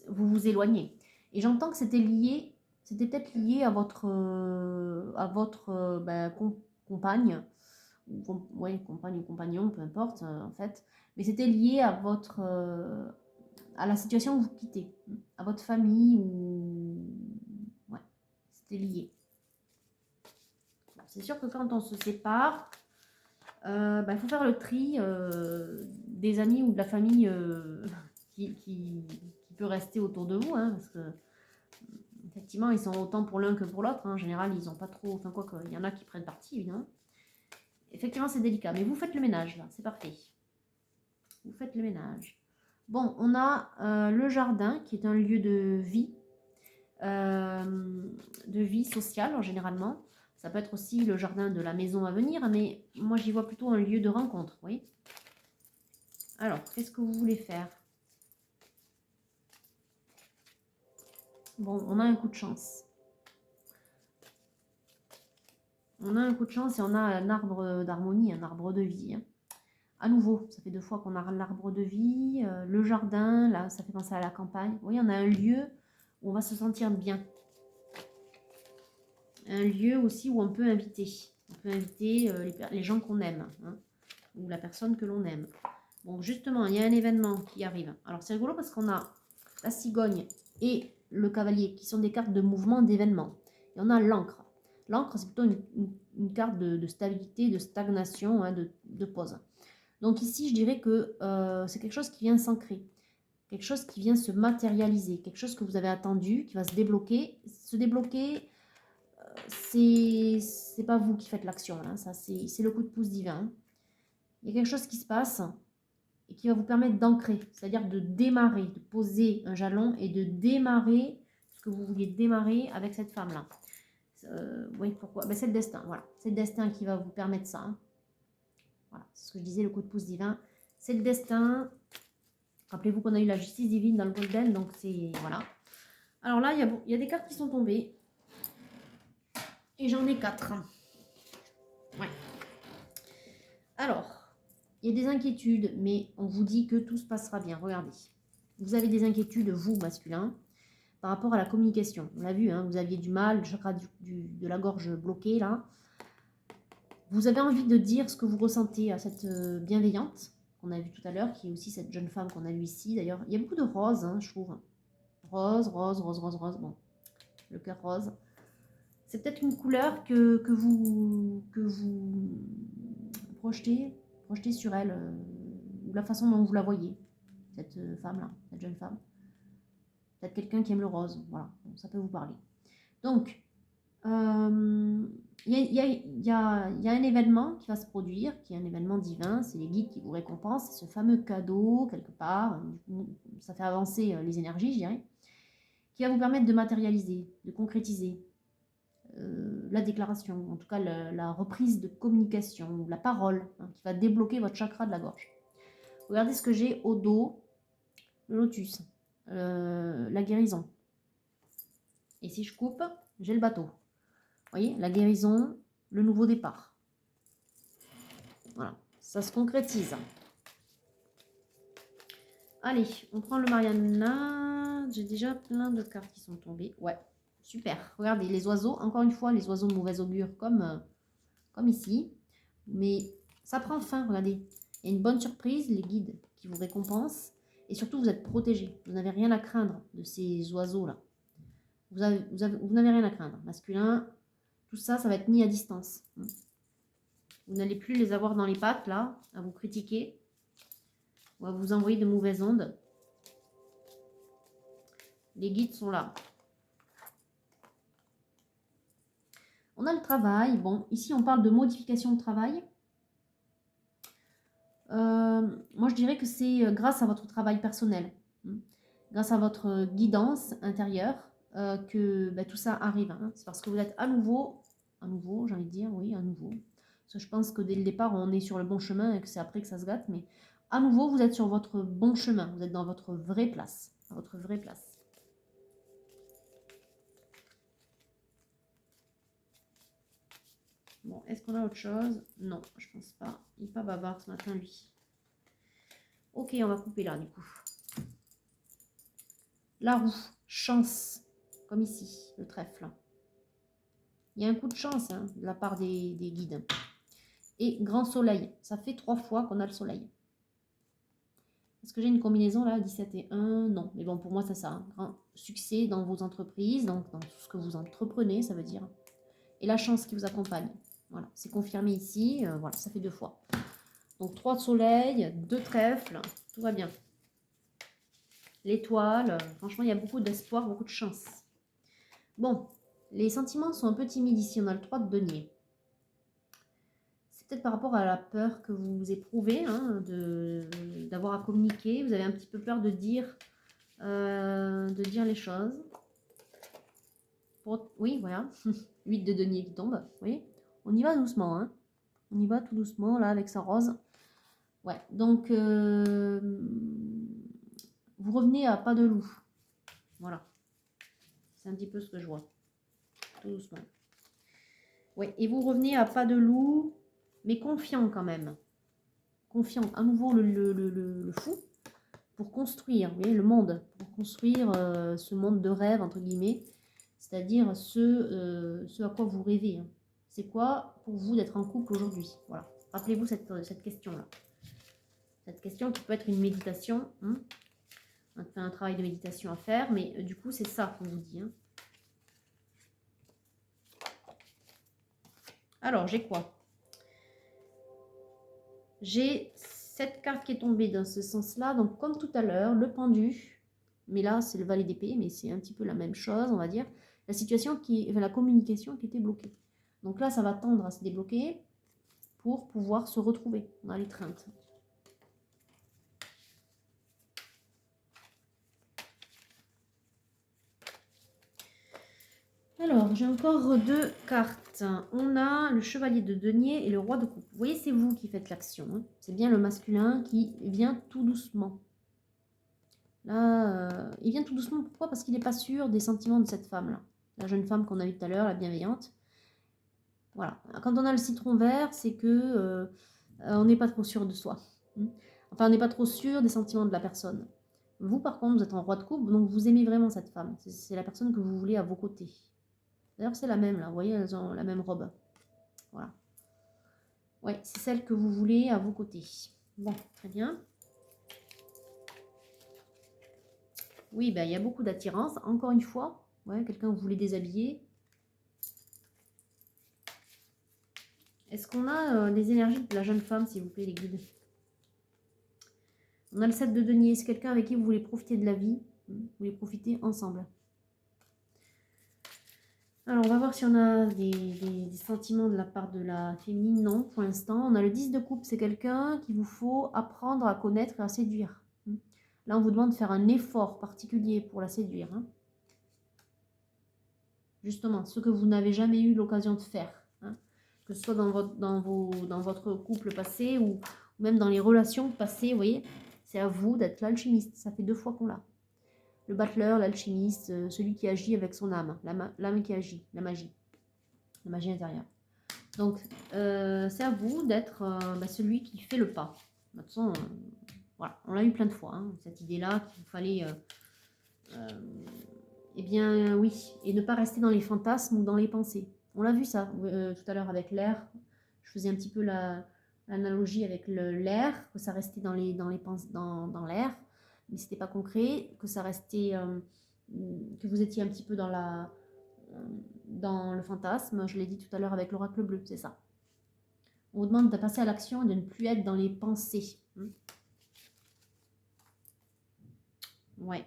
vous vous éloignez. Et j'entends que c'était peut-être lié à votre compagne, ouais, compagne ou compagnon, peu importe en fait, mais c'était lié à à la situation où vous quittez, à votre famille ou ouais, c'était lié. C'est sûr que quand on se sépare, il faut faire le tri des amis ou de la famille qui peut rester autour de vous, hein, parce que effectivement, ils sont autant pour l'un que pour l'autre. Hein. En général, ils n'ont pas trop. Enfin, quoi qu'il y en a qui prennent parti, évidemment. Effectivement, c'est délicat. Mais vous faites le ménage, là. C'est parfait. Vous faites le ménage. Bon, on a le jardin, qui est un lieu de vie sociale, généralement. Ça peut être aussi le jardin de la maison à venir, mais moi, j'y vois plutôt un lieu de rencontre, oui. Alors, qu'est-ce que vous voulez faire? Bon, on a un coup de chance. On a un coup de chance et on a un arbre d'harmonie, un arbre de vie. Hein. À nouveau, ça fait 2 fois qu'on a l'arbre de vie, le jardin, là, ça fait penser à la campagne. Vous voyez, on a un lieu où on va se sentir bien. Un lieu aussi où on peut inviter. On peut inviter les gens qu'on aime, hein, ou la personne que l'on aime. Donc justement, il y a un événement qui arrive. Alors c'est rigolo parce qu'on a la cigogne et le cavalier qui sont des cartes de mouvement, d'événement. Et on a l'encre. L'encre, c'est plutôt une carte de stabilité, de stagnation, hein, de pause. Donc ici, je dirais que c'est quelque chose qui vient s'ancrer, quelque chose qui vient se matérialiser, quelque chose que vous avez attendu, qui va se débloquer. Se débloquer, c'est pas vous qui faites l'action, hein, ça c'est le coup de pouce divin. Il y a quelque chose qui se passe et qui va vous permettre d'ancrer, c'est-à-dire de démarrer, de poser un jalon et de démarrer ce que vous vouliez démarrer avec cette femme-là. Oui, pourquoi? C'est le destin, voilà. C'est le destin qui va vous permettre ça. Hein. Voilà, c'est ce que je disais, le coup de pouce divin. C'est le destin. Rappelez-vous qu'on a eu la justice divine dans le Golden, donc c'est... Voilà. Alors là, il y a des cartes qui sont tombées. Et j'en ai 4. Ouais. Alors, il y a des inquiétudes, mais on vous dit que tout se passera bien. Regardez. Vous avez des inquiétudes, vous, masculin, par rapport à la communication. On l'a vu, hein, vous aviez du mal, le chakra de la gorge bloqué, là. Vous avez envie de dire ce que vous ressentez à cette bienveillante qu'on a vue tout à l'heure, qui est aussi cette jeune femme qu'on a vue ici, d'ailleurs. Il y a beaucoup de roses, hein, je trouve. Rose, rose, rose, rose, rose. Bon, le cœur rose. C'est peut-être une couleur que vous projetez sur elle, ou la façon dont vous la voyez, cette femme-là, cette jeune femme. Peut-être quelqu'un qui aime le rose, voilà, bon, ça peut vous parler. Donc, il y a un événement qui va se produire, qui est un événement divin, c'est les guides qui vous récompensent, c'est ce fameux cadeau, quelque part, ça fait avancer les énergies, je dirais, qui va vous permettre de matérialiser, de concrétiser la déclaration, en tout cas la reprise de communication, la parole, hein, qui va débloquer votre chakra de la gorge. Regardez ce que j'ai au dos, le lotus, la guérison. Et si je coupe, j'ai le bateau. Vous voyez, la guérison, le nouveau départ. Voilà, ça se concrétise. Allez, on prend le Mariana. J'ai déjà plein de cartes qui sont tombées. Ouais, super. Regardez, les oiseaux, encore une fois, les oiseaux de mauvaise augure, comme ici. Mais ça prend fin, regardez. Il y a une bonne surprise, les guides qui vous récompensent. Et surtout, vous êtes protégé. Vous n'avez rien à craindre de ces oiseaux-là. Vous n'avez rien à craindre. Masculin, tout ça, ça va être mis à distance. Vous n'allez plus les avoir dans les pattes, là, à vous critiquer ou à vous envoyer de mauvaises ondes. Les guides sont là. On a le travail. Bon, ici, on parle de modification de travail. Moi, je dirais que c'est grâce à votre travail personnel, grâce à votre guidance intérieure, que tout ça arrive. C'est parce que vous êtes à nouveau, j'ai envie de dire, oui, à nouveau. Parce que je pense que dès le départ, on est sur le bon chemin et que c'est après que ça se gâte. Mais à nouveau, vous êtes sur votre bon chemin. Vous êtes dans votre vraie place. Votre vraie place. Bon, est-ce qu'on a autre chose? Non, je pense pas. Il n'est pas bavard ce matin, lui. Ok, on va couper là, du coup. La roue, chance, comme ici, le trèfle. Il y a un coup de chance de la part des guides. Et grand soleil, ça fait 3 fois qu'on a le soleil. Est-ce que j'ai une combinaison là, 17 et 1? Non, mais bon, pour moi, c'est ça. Grand succès dans vos entreprises, donc dans tout ce que vous entreprenez, ça veut dire. Et la chance qui vous accompagne. Voilà, c'est confirmé ici. Voilà, ça fait 2 fois. Donc 3 de soleil, 2 trèfles, tout va bien. L'étoile, franchement, il y a beaucoup d'espoir, beaucoup de chance. Bon, les sentiments sont un peu timides ici. On a le 3 de denier. C'est peut-être par rapport à la peur que vous éprouvez d'avoir à communiquer. Vous avez un petit peu peur de dire les choses. Oui, voilà. 8 de denier qui tombe. Vous voyez, on y va doucement. On y va tout doucement, là, avec sa rose. Ouais, donc, vous revenez à pas de loup. Voilà. C'est un petit peu ce que je vois. Tout doucement. Oui, et vous revenez à pas de loup, mais confiant quand même. Confiant. À nouveau le fou pour construire, vous voyez, le monde. Pour construire ce monde de rêve, entre guillemets. C'est-à-dire ce à quoi vous rêvez. C'est quoi pour vous d'être en couple aujourd'hui? Voilà. Rappelez-vous cette question-là. Cette question qui peut être une méditation. Un travail de méditation à faire, mais du coup, c'est ça qu'on vous dit. Alors, j'ai quoi? J'ai cette carte qui est tombée dans ce sens-là. Donc, comme tout à l'heure, le pendu. Mais là, c'est le valet d'épée, mais c'est un petit peu la même chose, on va dire. La situation la communication qui était bloquée. Donc là, ça va tendre à se débloquer pour pouvoir se retrouver dans l'étreinte. Alors, j'ai encore 2 cartes. On a le chevalier de denier et le roi de coupe. Vous voyez, c'est vous qui faites l'action. C'est bien le masculin qui vient tout doucement. Là, il vient tout doucement. Pourquoi? Parce qu'il n'est pas sûr des sentiments de cette femme-là. La jeune femme qu'on a vue tout à l'heure, la bienveillante. Voilà. Quand on a le citron vert, c'est que on n'est pas trop sûr de soi. Enfin, on n'est pas trop sûr des sentiments de la personne. Vous, par contre, vous êtes en roi de coupe, donc vous aimez vraiment cette femme. C'est la personne que vous voulez à vos côtés. D'ailleurs, c'est la même, là. Vous voyez, elles ont la même robe. Voilà. Oui, c'est celle que vous voulez à vos côtés. Bon, très bien. Oui, ben, il y a beaucoup d'attirance. Encore une fois, ouais, quelqu'un vous voulez déshabiller. Est-ce qu'on a les énergies de la jeune femme, s'il vous plaît, les guides? On a le 7 de denier. C'est quelqu'un avec qui vous voulez profiter de la vie. Vous voulez profiter ensemble. Alors, on va voir si on a des sentiments de la part de la féminine. Non, pour l'instant. On a le 10 de coupe. C'est quelqu'un qu'il vous faut apprendre à connaître et à séduire. Là, on vous demande de faire un effort particulier pour la séduire. Justement, ce que vous n'avez jamais eu l'occasion de faire. Que ce soit dans votre couple passé ou même dans les relations passées, vous voyez. C'est à vous d'être l'alchimiste. Ça fait 2 fois qu'on l'a. Le battleur, l'alchimiste, celui qui agit avec son âme. L'âme qui agit, la magie intérieure. Donc, c'est à vous d'être celui qui fait le pas. De toute façon, voilà, on l'a eu plein de fois, cette idée-là qu'il fallait... eh bien, oui, et ne pas rester dans les fantasmes ou dans les pensées. On l'a vu ça tout à l'heure avec l'air. Je faisais un petit peu l'analogie avec l'air, que ça restait dans l'air. mais c'était pas concret, que ça restait, que vous étiez un petit peu dans le fantasme. Je l'ai dit tout à l'heure avec l'oracle bleu, c'est ça. On vous demande de passer à l'action et de ne plus être dans les pensées. Ouais.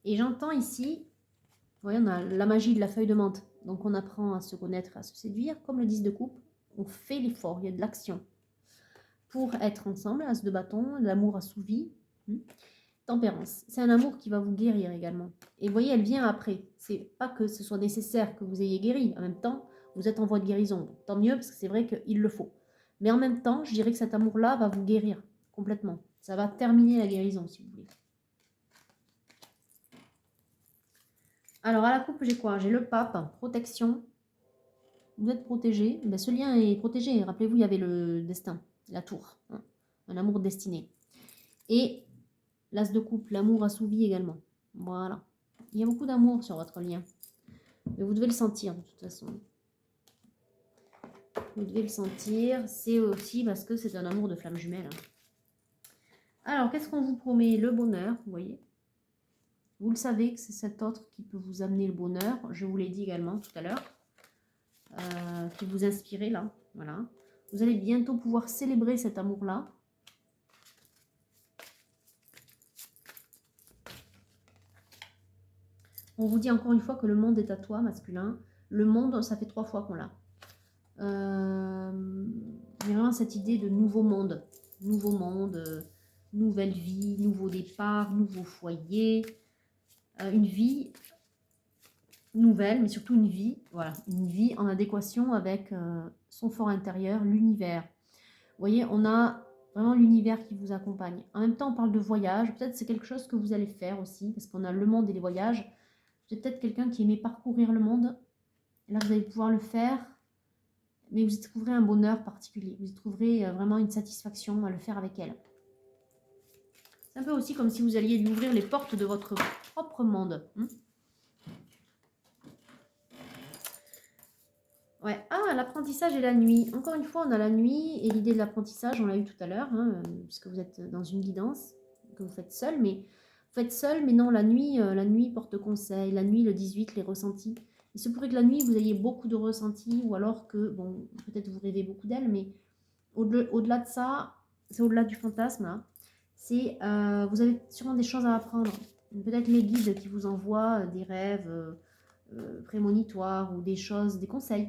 Et j'entends ici, vous voyez, on a la magie de la feuille de menthe. Donc on apprend à se connaître, à se séduire, comme le 10 de coupe. On fait l'effort, il y a de l'action. Pour être ensemble, as de bâton, l'amour assouvi. Tempérance, c'est un amour qui va vous guérir également. Et vous voyez, elle vient après. C'est pas que ce soit nécessaire que vous ayez guéri. En même temps, vous êtes en voie de guérison. Donc, tant mieux, parce que c'est vrai qu'il le faut. Mais en même temps, je dirais que cet amour-là va vous guérir complètement. Ça va terminer la guérison, si vous voulez. Alors, à la coupe, j'ai quoi? J'ai le pape, protection. Vous êtes protégé. Ben, ce lien est protégé. Rappelez-vous, il y avait le destin, la tour. Hein, un amour destiné. Et l'as de coupe, l'amour assouvi également. Voilà. Il y a beaucoup d'amour sur votre lien. Mais vous devez le sentir de toute façon. Vous devez le sentir. C'est aussi parce que c'est un amour de flamme jumelle. Alors, qu'est-ce qu'on vous promet? Le bonheur, vous voyez. Vous le savez que c'est cet autre qui peut vous amener le bonheur. Je vous l'ai dit également tout à l'heure. Qui vous inspire là. Voilà. Vous allez bientôt pouvoir célébrer cet amour-là. On vous dit encore une fois que le monde est à toi, masculin. Le monde, ça fait 3 fois qu'on l'a. Il y a vraiment cette idée de nouveau monde, nouvelle vie, nouveau départ, nouveau foyer, une vie nouvelle, mais surtout une vie, voilà, une vie en adéquation avec son fort intérieur, l'univers. Vous voyez, on a vraiment l'univers qui vous accompagne. En même temps, on parle de voyage, peut-être c'est quelque chose que vous allez faire aussi, parce qu'on a le monde et les voyages. Vous êtes peut-être quelqu'un qui aimait parcourir le monde, et là vous allez pouvoir le faire. Mais vous y trouverez un bonheur particulier. Vous y trouverez vraiment une satisfaction à le faire avec elle. C'est un peu aussi comme si vous alliez lui ouvrir les portes de votre propre monde. Ouais. Ah, l'apprentissage et la nuit. Encore une fois, on a la nuit et l'idée de l'apprentissage, on l'a eu tout à l'heure, puisque vous êtes dans une guidance que vous faites seul. Mais vous faites seul, mais non, la nuit porte conseil. La nuit, le 18, les ressentis. Il se pourrait que la nuit, vous ayez beaucoup de ressentis, ou alors que, bon, peut-être vous rêvez beaucoup d'elle, mais au-delà de ça, c'est au-delà du fantasme, là. C'est, vous avez sûrement des choses à apprendre. Peut-être les guides qui vous envoient des rêves prémonitoires ou des choses, des conseils.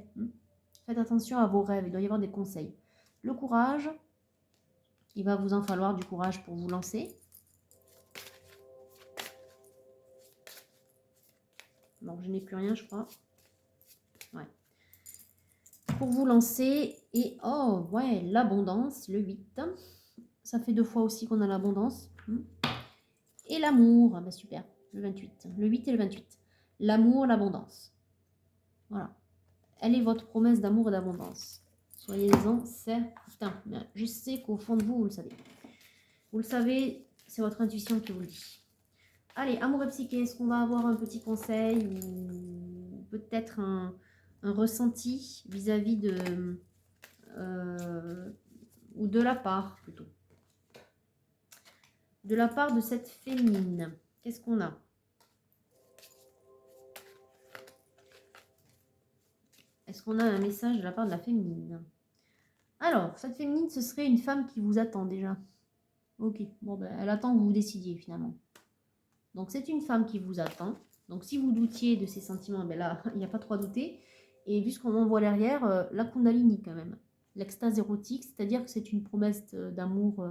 Faites attention à vos rêves, il doit y avoir des conseils. Le courage, il va vous en falloir du courage pour vous lancer. Donc, je n'ai plus rien, je crois. Ouais. Pour vous lancer. Et, oh, ouais, l'abondance, le 8. Ça fait 2 fois aussi qu'on a l'abondance. Et l'amour, ah ben super, le 28. Le 8 et le 28. L'amour, l'abondance. Voilà. Elle est votre promesse d'amour et d'abondance. Soyez-en certains. Je sais qu'au fond de vous, vous le savez. Vous le savez, c'est votre intuition qui vous le dit. Allez, amour et psyché, est-ce qu'on va avoir un petit conseil ou peut-être un ressenti vis-à-vis de... ou de la part, plutôt. De la part de cette féminine. Qu'est-ce qu'on a? Est-ce qu'on a un message de la part de la féminine? Alors, cette féminine, ce serait une femme qui vous attend déjà. Ok, bon, ben, elle attend que vous décidiez finalement. Donc, c'est une femme qui vous attend. Donc, si vous doutiez de ses sentiments, ben là, il n'y a pas trop à douter. Et vu ce qu'on en voit derrière, la Kundalini quand même. L'extase érotique, c'est-à-dire que c'est une promesse d'amour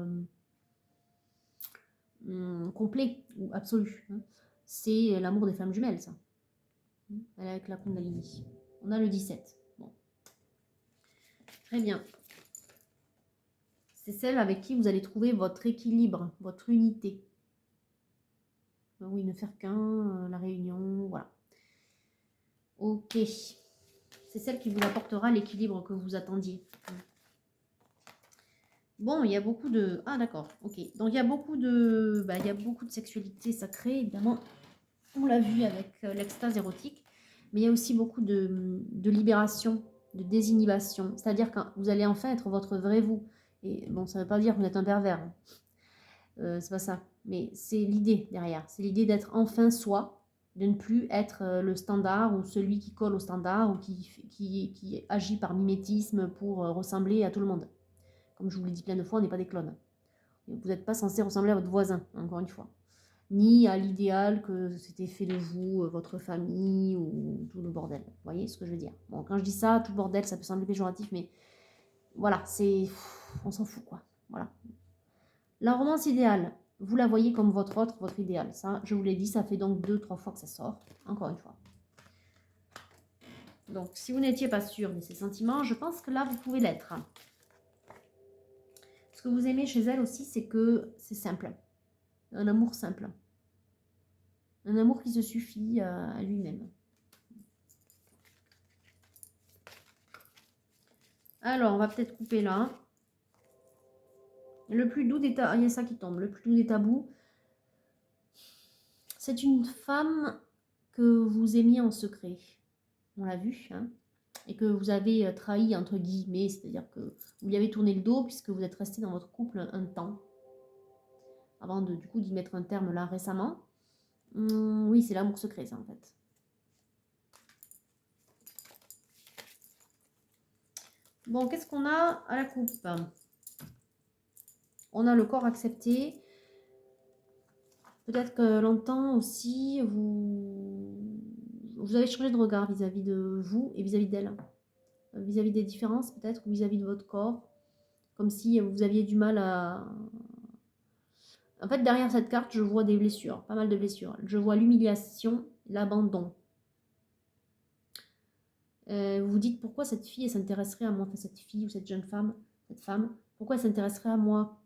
complet ou absolu. Hein. C'est l'amour des femmes jumelles, ça. Avec la Kundalini. On a le 17. Bon. Très bien. C'est celle avec qui vous allez trouver votre équilibre, votre unité. Oui, ne faire qu'un, la réunion, voilà. Ok. C'est celle qui vous apportera l'équilibre que vous attendiez. Bon, il y a beaucoup de... Ah, d'accord, ok. Donc, il y a beaucoup de... Bah, il y a beaucoup de sexualité sacrée, évidemment. On l'a vu avec l'extase érotique. Mais il y a aussi beaucoup de libération, de désinhibition. C'est-à-dire que vous allez enfin être votre vrai vous. Et bon, ça ne veut pas dire que vous êtes un pervers. C'est pas ça. Mais c'est l'idée derrière. C'est l'idée d'être enfin soi, de ne plus être le standard ou celui qui colle au standard ou qui agit par mimétisme pour ressembler à tout le monde. Comme je vous l'ai dit plein de fois, on n'est pas des clones. Vous n'êtes pas censé ressembler à votre voisin, encore une fois. Ni à l'idéal que c'était fait de vous, votre famille ou tout le bordel. Vous voyez ce que je veux dire? Bon, quand je dis ça, tout bordel, ça peut sembler péjoratif, mais voilà, c'est... On s'en fout, quoi. Voilà. La romance idéale, vous la voyez comme votre idéal. Ça, je vous l'ai dit, ça fait donc 2-3 fois que ça sort. Encore une fois. Donc, si vous n'étiez pas sûr de ces sentiments, je pense que là, vous pouvez l'être. Ce que vous aimez chez elle aussi, c'est que c'est simple. Un amour simple. Un amour qui se suffit à lui-même. Alors, on va peut-être couper là. Le plus doux des tabous, il y a ça qui tombe. Le plus doux des tabous, c'est une femme que vous aimiez en secret. On l'a vu, hein, et que vous avez trahi entre guillemets, c'est-à-dire que vous lui avez tourné le dos puisque vous êtes resté dans votre couple un temps, avant de du coup d'y mettre un terme là récemment. Oui, c'est l'amour secret ça en fait. Bon, qu'est-ce qu'on a à la coupe? On a le corps accepté. Peut-être que longtemps aussi, vous avez changé de regard vis-à-vis de vous et vis-à-vis d'elle. Vis-à-vis des différences peut-être, ou vis-à-vis de votre corps. Comme si vous aviez du mal à... En fait, derrière cette carte, je vois des blessures, pas mal de blessures. Je vois l'humiliation, l'abandon. Vous vous dites pourquoi cette fille s'intéresserait à moi, enfin, cette fille ou cette jeune femme, cette femme, pourquoi elle s'intéresserait à moi?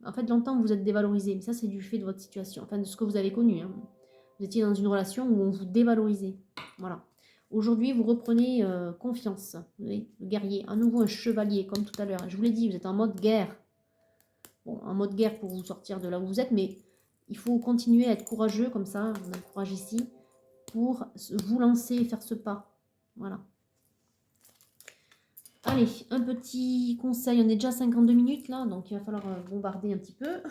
En fait, longtemps, vous êtes dévalorisé, mais ça, c'est du fait de votre situation, enfin, de ce que vous avez connu. Hein. Vous étiez dans une relation où on vous dévalorisait. Voilà. Aujourd'hui, vous reprenez confiance. Vous voyez, le guerrier, à nouveau un chevalier, comme tout à l'heure. Je vous l'ai dit, vous êtes en mode guerre. Bon, en mode guerre pour vous sortir de là où vous êtes, mais il faut continuer à être courageux, comme ça, on a le courage ici, pour vous lancer et faire ce pas. Voilà. Allez, un petit conseil, on est déjà à 52 minutes là, donc il va falloir bombarder un petit peu.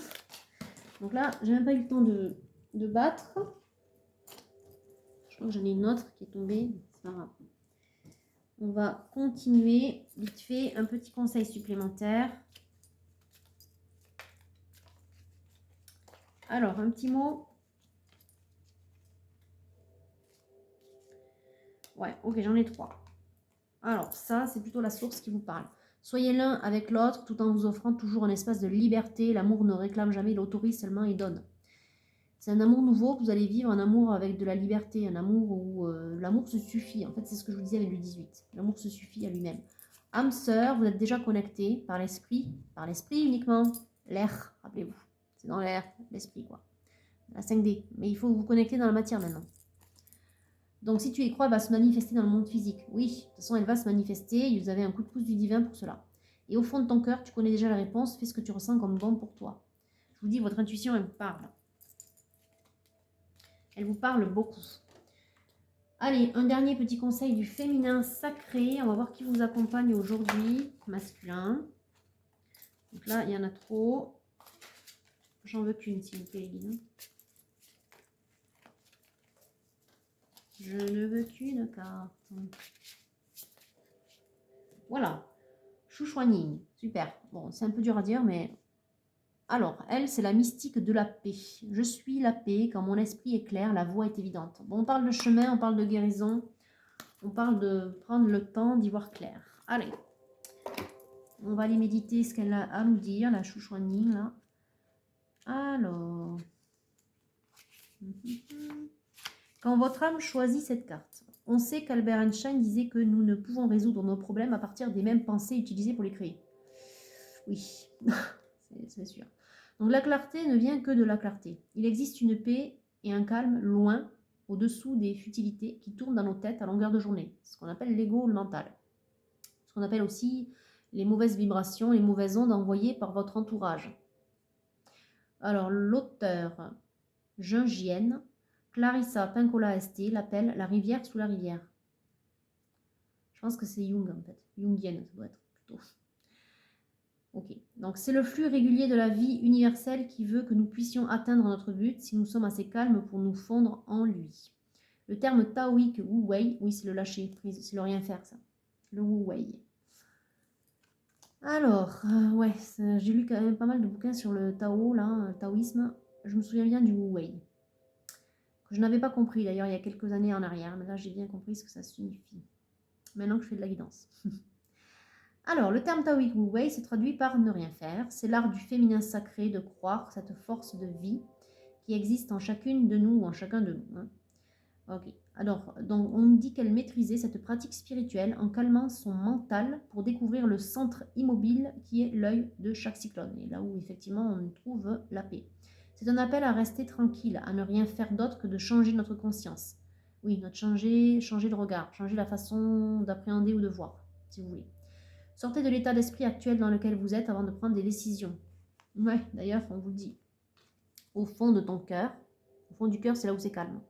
Donc là, j'ai même pas eu le temps de battre. Je crois que j'en ai une autre qui est tombée, c'est pas grave. On va continuer, vite fait, un petit conseil supplémentaire. Alors, un petit mot. Ouais, ok, j'en ai 3. Alors, ça, c'est plutôt la source qui vous parle. Soyez l'un avec l'autre tout en vous offrant toujours un espace de liberté. L'amour ne réclame jamais, il autorise seulement, il donne. C'est un amour nouveau que vous allez vivre, un amour avec de la liberté, un amour où l'amour se suffit. En fait, c'est ce que je vous disais avec le 18. L'amour se suffit à lui-même. Âme sœur, vous êtes déjà connecté par l'esprit uniquement. L'air, rappelez-vous. C'est dans l'air, l'esprit, quoi. La 5D. Mais il faut vous connecter dans la matière maintenant. Donc, si tu y crois, elle va se manifester dans le monde physique. Oui, de toute façon, elle va se manifester. Vous avez un coup de pouce du divin pour cela. Et au fond de ton cœur, tu connais déjà la réponse. Fais ce que tu ressens comme bon pour toi. Je vous dis, votre intuition, elle vous parle. Elle vous parle beaucoup. Allez, un dernier petit conseil du féminin sacré. On va voir qui vous accompagne aujourd'hui. Masculin. Donc là, il y en a trop. J'en veux qu'une, s'il vous plaît, Lynn. Je ne veux qu'une carte. Voilà. Chouchouaning. Super. Bon, c'est un peu dur à dire, mais... Alors, elle, c'est la mystique de la paix. Je suis la paix. Quand mon esprit est clair, la voie est évidente. Bon, on parle de chemin, on parle de guérison. On parle de prendre le temps d'y voir clair. Allez. On va aller méditer ce qu'elle a à nous dire, la chouchouaning, là. Alors... Quand votre âme choisit cette carte, on sait qu'Albert Einstein disait que nous ne pouvons résoudre nos problèmes à partir des mêmes pensées utilisées pour les créer. Oui, c'est sûr. Donc la clarté ne vient que de la clarté. Il existe une paix et un calme loin, au-dessous des futilités qui tournent dans nos têtes à longueur de journée. C'est ce qu'on appelle l'ego ou le mental. Ce qu'on appelle aussi les mauvaises vibrations, les mauvaises ondes envoyées par votre entourage. Alors l'auteur Jungienne, Clarissa Pinkola St, l'appelle la rivière sous la rivière. Je pense que c'est Jung en fait. Jungienne, ça doit être plutôt. Ok. Donc, c'est le flux régulier de la vie universelle qui veut que nous puissions atteindre notre but si nous sommes assez calmes pour nous fondre en lui. Le terme taoïque Wu Wei, oui, c'est le lâcher prise, c'est le rien faire, ça. Le Wu Wei. Alors, ouais, j'ai lu quand même pas mal de bouquins sur le Tao, là, le taoïsme. Je me souviens bien du Wu Wei. Je n'avais pas compris d'ailleurs il y a quelques années en arrière, mais là j'ai bien compris ce que ça signifie. Maintenant que je fais de la guidance. Alors, le terme taoïque Wu Wei se traduit par ne rien faire. C'est l'art du féminin sacré de croire cette force de vie qui existe en chacune de nous ou en chacun de nous. Hein. Ok. Alors, donc, on dit qu'elle maîtrisait cette pratique spirituelle en calmant son mental pour découvrir le centre immobile qui est l'œil de chaque cyclone, et là où effectivement on trouve la paix. C'est un appel à rester tranquille, à ne rien faire d'autre que de changer notre conscience. Oui, changer de regard, changer la façon d'appréhender ou de voir, si vous voulez. Sortez de l'état d'esprit actuel dans lequel vous êtes avant de prendre des décisions. Ouais, d'ailleurs, on vous le dit. Au fond de ton cœur, au fond du cœur, c'est là où c'est calme.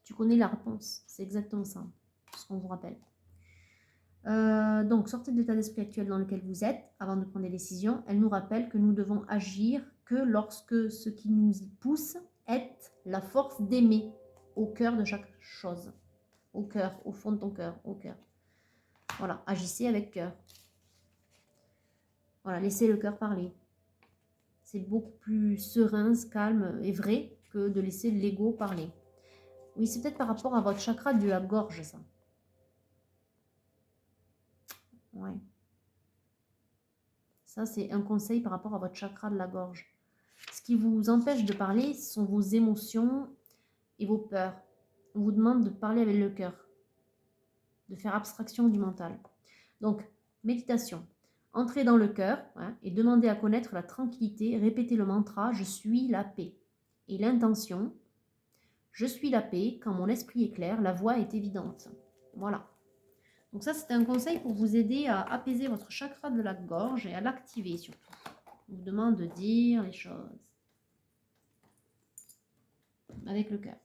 Tu connais la réponse, c'est exactement ça, ce qu'on vous rappelle. Donc, sortez de l'état d'esprit actuel dans lequel vous êtes avant de prendre des décisions. Elle nous rappelle que nous devons agir que lorsque ce qui nous y pousse est la force d'aimer au cœur de chaque chose. Au cœur, au fond de ton cœur, au cœur. Voilà, agissez avec cœur. Voilà, laissez le cœur parler. C'est beaucoup plus serein, calme et vrai que de laisser l'ego parler. Oui, c'est peut-être par rapport à votre chakra de la gorge, ça. Ouais. Ça, c'est un conseil par rapport à votre chakra de la gorge. Ce qui vous empêche de parler, ce sont vos émotions et vos peurs. On vous demande de parler avec le cœur, de faire abstraction du mental. Donc, méditation. Entrez dans le cœur et demandez à connaître la tranquillité. Répétez le mantra « Je suis la paix ». Et l'intention « Je suis la paix, quand mon esprit est clair, la voie est évidente ». Voilà. Donc ça, c'est un conseil pour vous aider à apaiser votre chakra de la gorge et à l'activer surtout. On vous demande de dire les choses avec le cœur.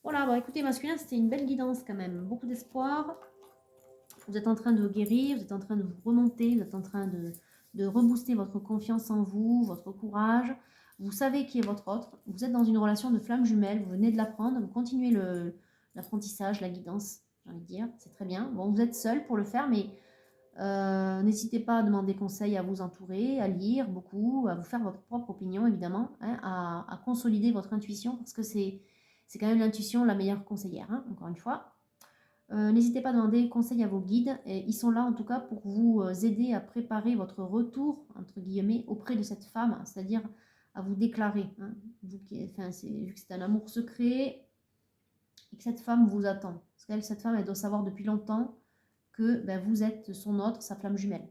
Voilà, bon écoutez, masculin, c'était une belle guidance quand même. Beaucoup d'espoir. Vous êtes en train de guérir, vous êtes en train de vous remonter, vous êtes en train de rebooster votre confiance en vous, votre courage. Vous savez qui est votre autre. Vous êtes dans une relation de flamme jumelle, vous venez de l'apprendre, vous continuez l'apprentissage, la guidance, j'ai envie de dire. C'est très bien. Bon, vous êtes seul pour le faire, mais n'hésitez pas à demander conseil, à vous entourer, à lire beaucoup, à vous faire votre propre opinion, évidemment, hein, à consolider votre intuition, parce que c'est quand même l'intuition la meilleure conseillère, hein, encore une fois. N'hésitez pas à demander conseil à vos guides, et ils sont là en tout cas pour vous aider à préparer votre retour, entre guillemets, auprès de cette femme, c'est-à-dire à vous déclarer. Hein, vu que c'est un amour secret, et que cette femme vous attend. Parce qu'elle, cette femme, elle doit savoir depuis longtemps que vous êtes son autre, sa flamme jumelle.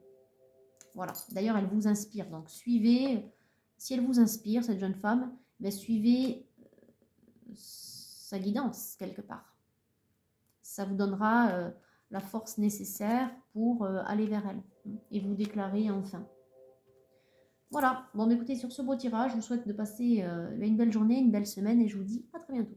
Voilà. D'ailleurs, elle vous inspire. Donc, suivez. Si elle vous inspire, cette jeune femme, suivez sa guidance, quelque part. Ça vous donnera la force nécessaire pour aller vers elle et vous déclarer enfin. Voilà. Bon, écoutez, sur ce beau tirage, je vous souhaite de passer une belle journée, une belle semaine et je vous dis à très bientôt.